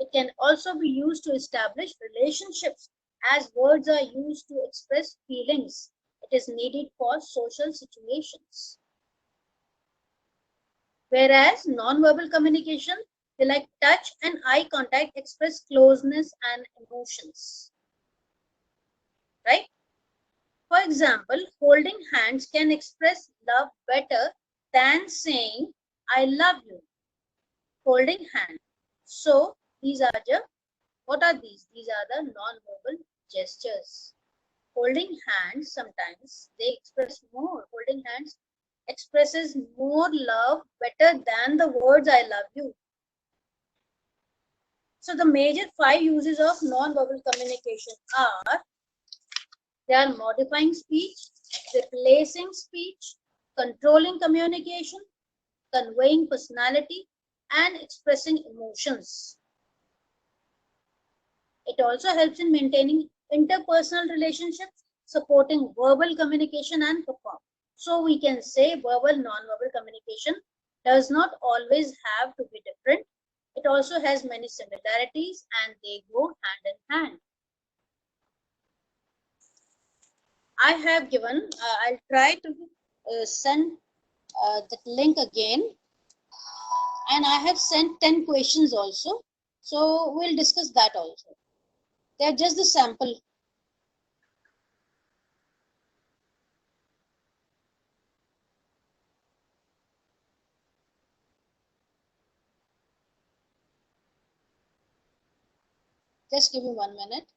A: It can also be used to establish relationships, as words are used to express feelings. It is needed for social situations. Whereas non-verbal communication, they like touch and eye contact, express closeness and emotions. Right? For example, holding hands can express love better than saying, I love you. Holding hands. So, these are what are these? These are the non-verbal gestures. Holding hands, sometimes they express more. Holding hands expresses more love better than the words I love you. So the major 5 uses of non-verbal communication are They are modifying speech, replacing speech, controlling communication, conveying personality, and expressing emotions. It also helps in maintaining interpersonal relationships, supporting verbal communication and performance. So we can say verbal non-verbal communication does not always have to be different. It also has many similarities and they go hand in hand. I have given, I'll try to send that link again, and I have sent 10 questions also. So we'll discuss that also. They're just the sample. Just give me 1 minute.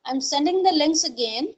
A: I'm sending the links again.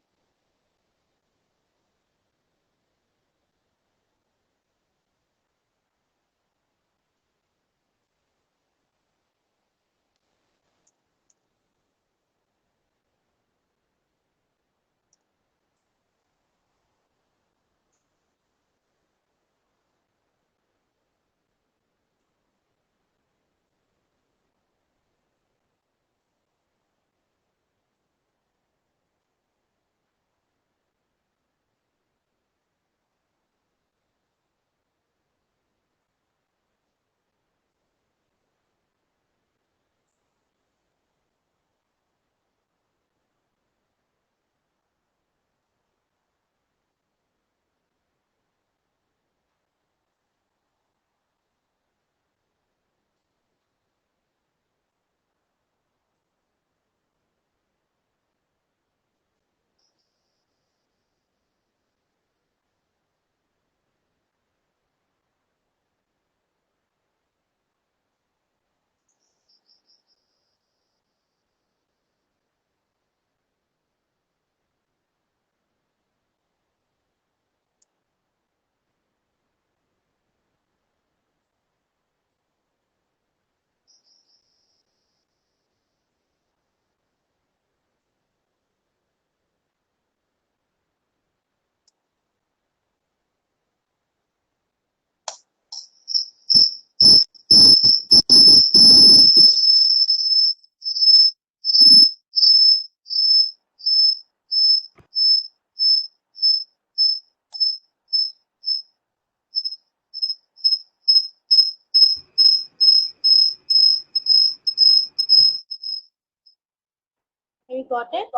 A: You got it?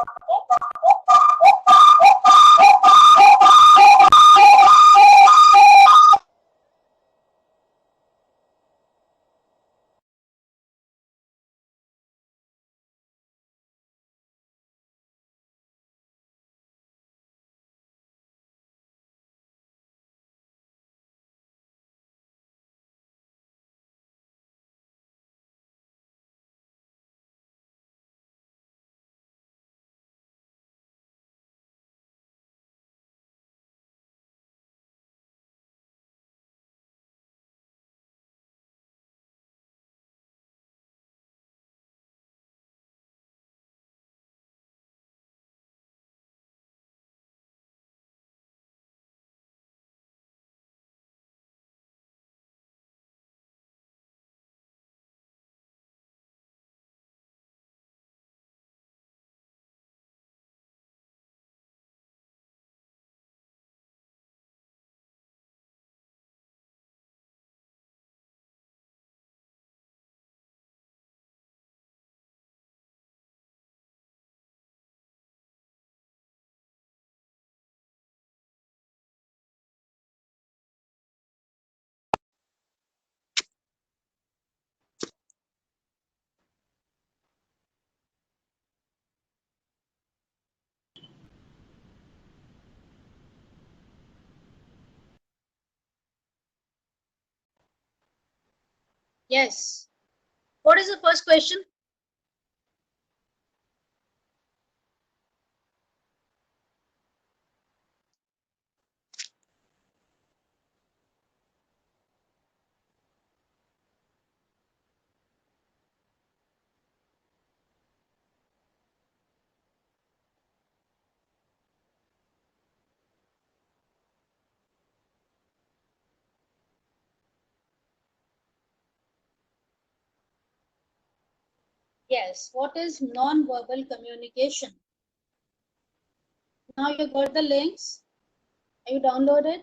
A: Yes. What is the first question? Yes. What is non-verbal communication? Now you got the links. Are you downloaded?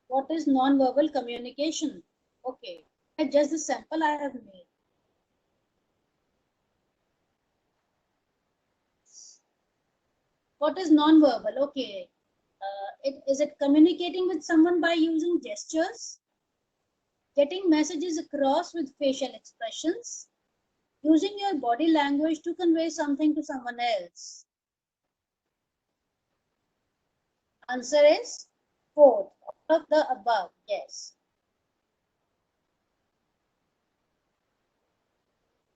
A: What is non-verbal communication? Okay. Just the sample I have made. What is non-verbal? Okay. Is it communicating with someone by using gestures? Getting messages across with facial expressions? Using your body language to convey something to someone else? Answer is both. All of the above. Yes.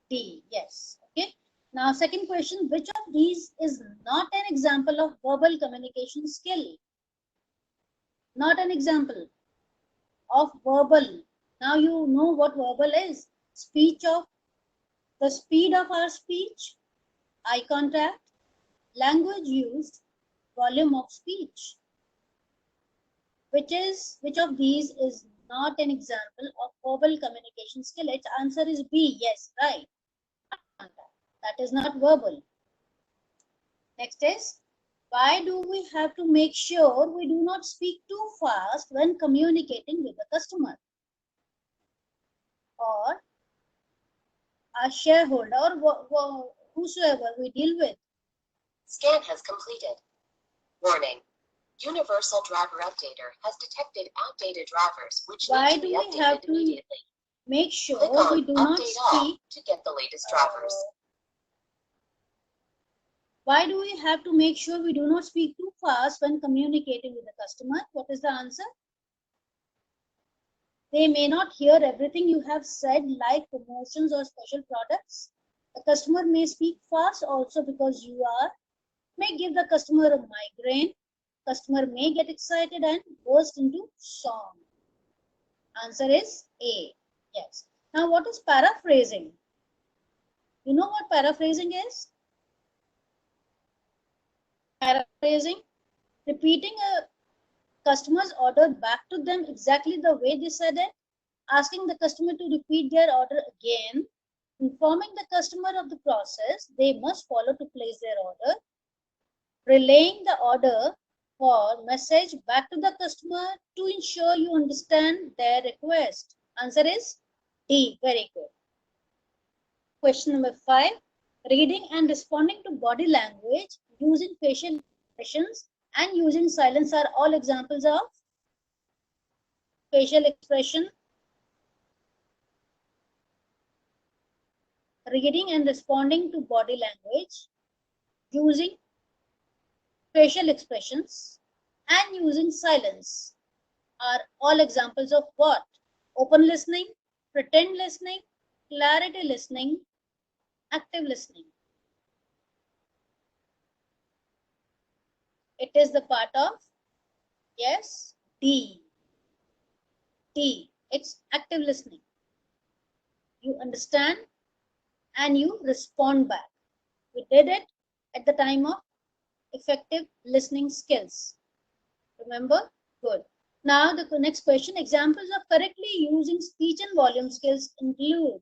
A: D. Yes. Okay. Now, second question, which of these is not an example of verbal communication skill? Not an example of verbal. Now you know what verbal is. The speed of our speech, eye contact, language used, volume of speech. Which of these is not an example of verbal communication skill? Its answer is B. Yes, right. That is not verbal. Next is, why do we have to make sure we do not speak too fast when communicating with the customer or a shareholder or whosoever we deal with?
F: Scan has completed. Warning. Universal Driver Updater has detected outdated drivers which
A: Why
F: need to
A: do
F: be
A: we
F: updated
A: have to
F: immediately.
A: make
F: Click
A: sure we
F: on
A: do not
F: Update All
A: speak?
F: to get the latest drivers.
A: Why do we have to make sure we do not speak too fast when communicating with the customer? What is the answer? They may not hear everything you have said, like promotions or special products. The customer may speak fast also because may give the customer a migraine. Customer may get excited and burst into song. Answer is A. Yes. Now, what is paraphrasing? You know what paraphrasing is? Paraphrasing, repeating a customer's order back to them exactly the way they said it, asking the customer to repeat their order again, informing the customer of the process they must follow to place their order, relaying the order or message back to the customer to ensure you understand their request. Answer is D. Very good. Question number 5. Reading and responding to body language using facial expressions and using silence are all examples of facial expression. Reading and responding to body language using facial expressions and using silence are all examples of what? Open listening, pretend listening, clarity listening, active listening. It is the part of, yes, D. D. It's active listening. You understand and you respond back. We did it at the time of effective listening skills. Remember? Good. Now the next question, examples of correctly using speech and volume skills include.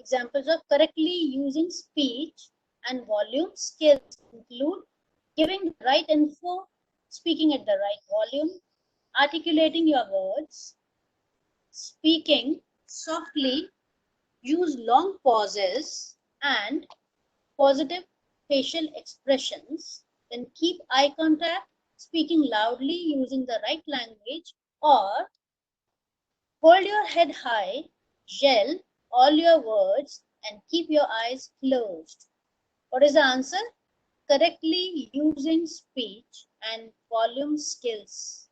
A: Examples of correctly using speech and volume skills include giving the right info, speaking at the right volume, articulating your words, speaking softly, use long pauses and positive facial expressions, then keep eye contact, speaking loudly using the right language, or hold your head high, yell all your words, and keep your eyes closed. What is the answer? Correctly using speech and volume skills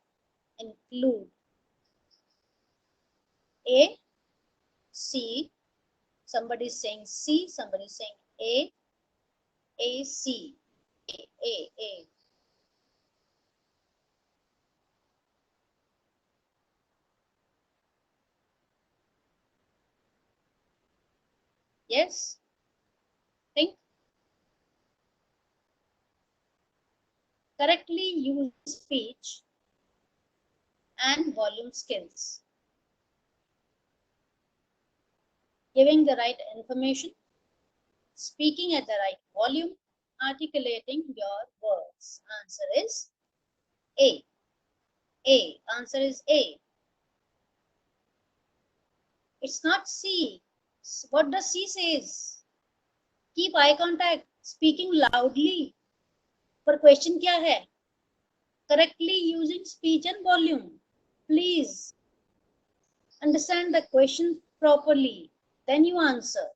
A: include A, C, somebody is saying C, somebody is saying A, C, A. Yes? Think. Correctly use speech and volume skills. giving the right information, speaking at the right volume, articulating your words. Answer is A. A. Answer is A. It's not C. What does C says? Keep eye contact, speaking loudly. पर question क्या है? Correctly using speech and volume. Please understand the question properly. Then you answer.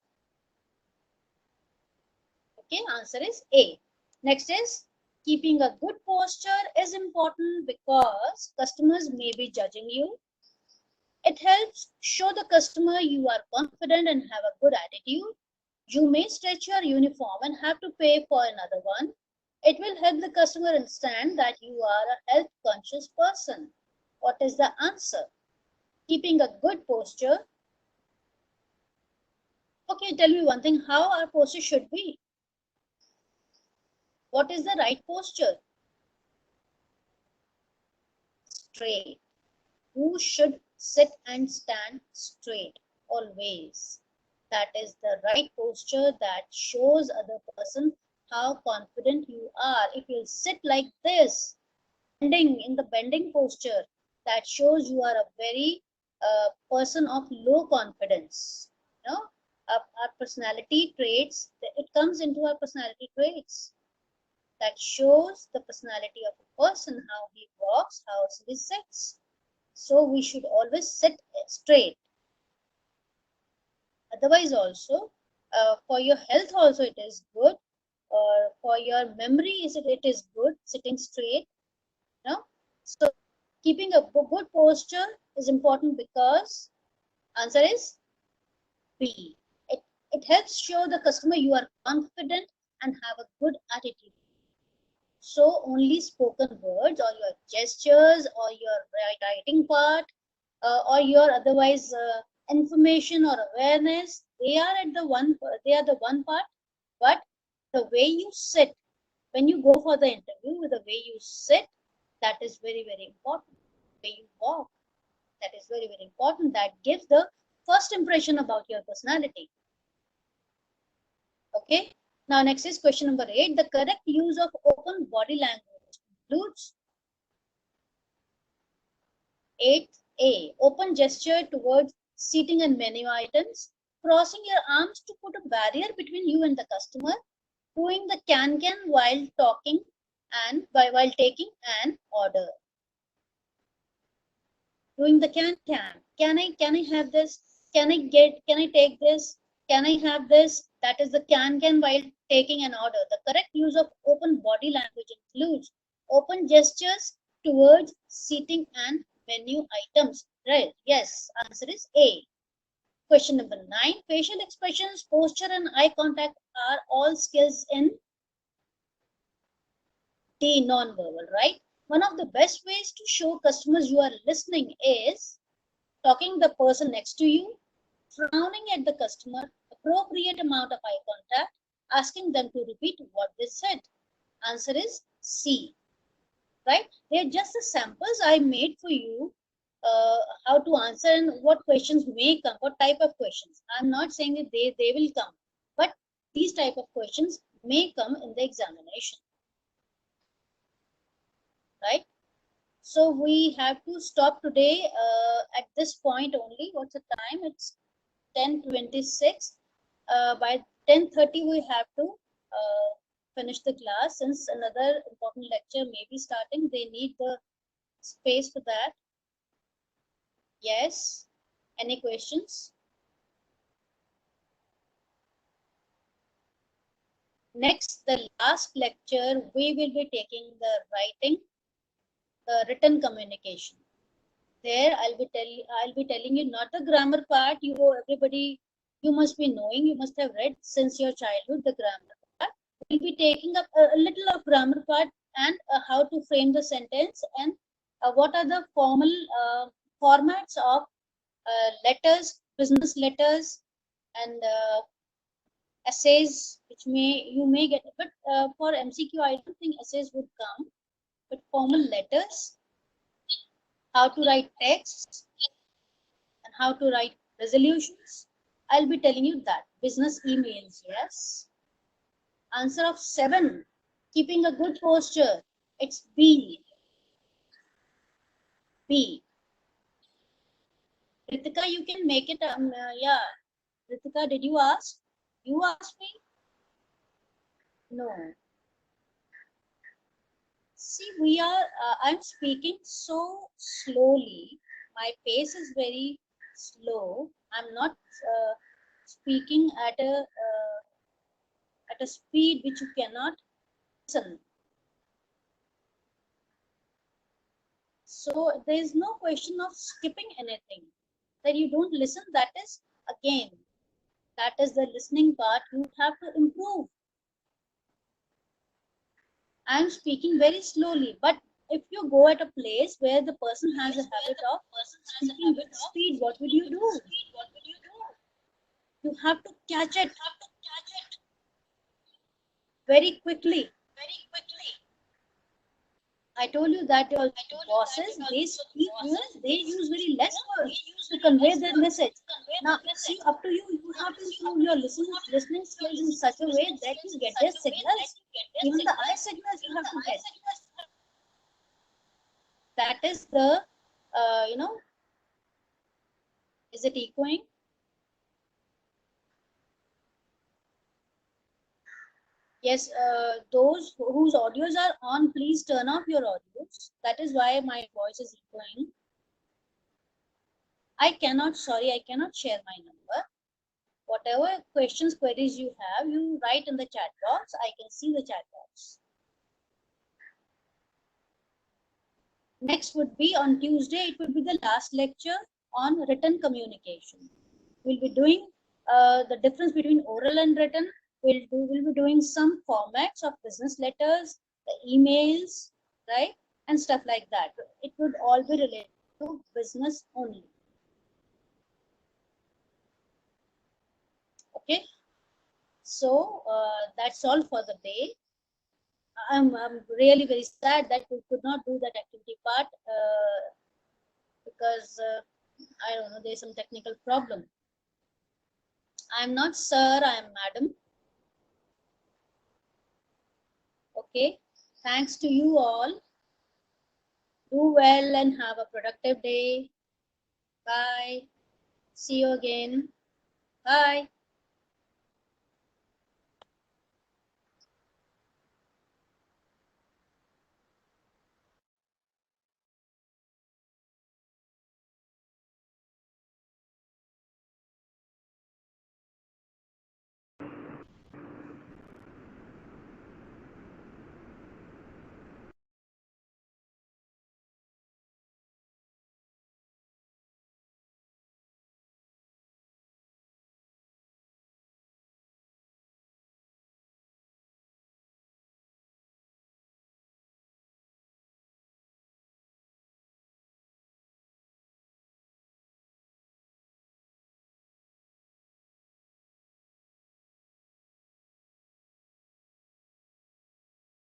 A: Okay, answer is A. Next is keeping a good posture is important because customers may be judging you. It helps show the customer you are confident and have a good attitude. You may stretch your uniform and have to pay for another one. It will help the customer understand that you are a health conscious person. What is the answer? Keeping a good posture. Okay, tell me one thing, how our posture should be? What is the right posture? Straight. You should sit and stand straight always. That is the right posture that shows other person how confident you are. If you sit like this, bending in the bending posture, that shows you are a very person of low confidence. You know, our personality traits, it comes into our personality traits. That shows the personality of a person, how he walks, how he sits. So we should always sit straight. Otherwise also, for your health also it is good, or for your memory it is good sitting straight. No? So keeping a good posture is important because answer is B. It helps show the customer you are confident and have a good attitude. So only spoken words or your gestures or your writing part or your otherwise information or awareness, they are the one part, but the way you sit when you go for the interview, the way you sit, that is very, very important. The way you walk, that is very, very important. That gives the first impression about your personality. Okay. Now next is question number 8. The correct use of open body language includes 8A. Open gesture towards seating and menu items. Crossing your arms to put a barrier between you and the customer. Doing the can while talking and while taking an order. Doing the can. Can I have this? Can I take this? Can I have this? That is the can while taking an order. The correct use of open body language includes open gestures towards seating and menu items. Right? Yes, answer is A. Question number 9. Facial expressions, posture and eye contact are all skills in D, non-verbal, right? One of the best ways to show customers you are listening is talking the person next to you, frowning at the customer, appropriate amount of eye contact, asking them to repeat what they said. Answer is C. Right? They're just the samples I made for you, how to answer and what questions may come, what type of questions. I'm not saying that they will come, but these type of questions may come in the examination. Right? So we have to stop today at this point only. What's the time? It's 10:26. By 10:30 we have to finish the class, since another important lecture may be starting. They need the space for that. Yes. Any questions? Next, the last lecture, we will be taking the written communication. There I'll be telling you not the grammar part. Everybody, you must be knowing, you must have read since your childhood the grammar part. We'll be taking up a little of grammar part and how to frame the sentence, and what are the formal formats of letters, business letters, and essays, which you may get. But for MCQ, I don't think essays would come. But formal letters, how to write texts, and how to write resolutions, I'll be telling you that. Business emails, yes. Answer of 7. Keeping a good posture. It's B. B. Ritika, you can make it. Yeah. Ritika, did you ask? You asked me? No. See, I'm speaking so slowly. My pace is very slow. I'm not speaking at a speed which you cannot listen. So there is no question of skipping anything. That you don't listen, that is again, that is the listening part you have to improve. I'm speaking very slowly, but if you go at a place where the person has a habit of speaking with speed, what would you do? You have to catch it very quickly. I told you that your bosses, they speak, they use very less words to convey their message. Now, see, up to you, you have to improve your listening skills in such a way that you get their signals. Even the eye signals you have to get. That is the, is it echoing? Yes, those whose audios are on, please turn off your audios. That is why my voice is echoing. I cannot share my number. Whatever questions, queries you have, you write in the chat box. I can see the chat box. Next would be on Tuesday, it would be the last lecture on written communication. We'll be doing the difference between oral and written. We'll be doing some formats of business letters, the emails, right? And stuff like that. It would all be related to business only. Okay. So that's all for the day. I'm really very sad that we could not do that activity part because I don't know, there's some technical problem. I'm not sir, I'm madam. Okay, thanks to you all. Do well and have a productive day. Bye. See you again. Bye.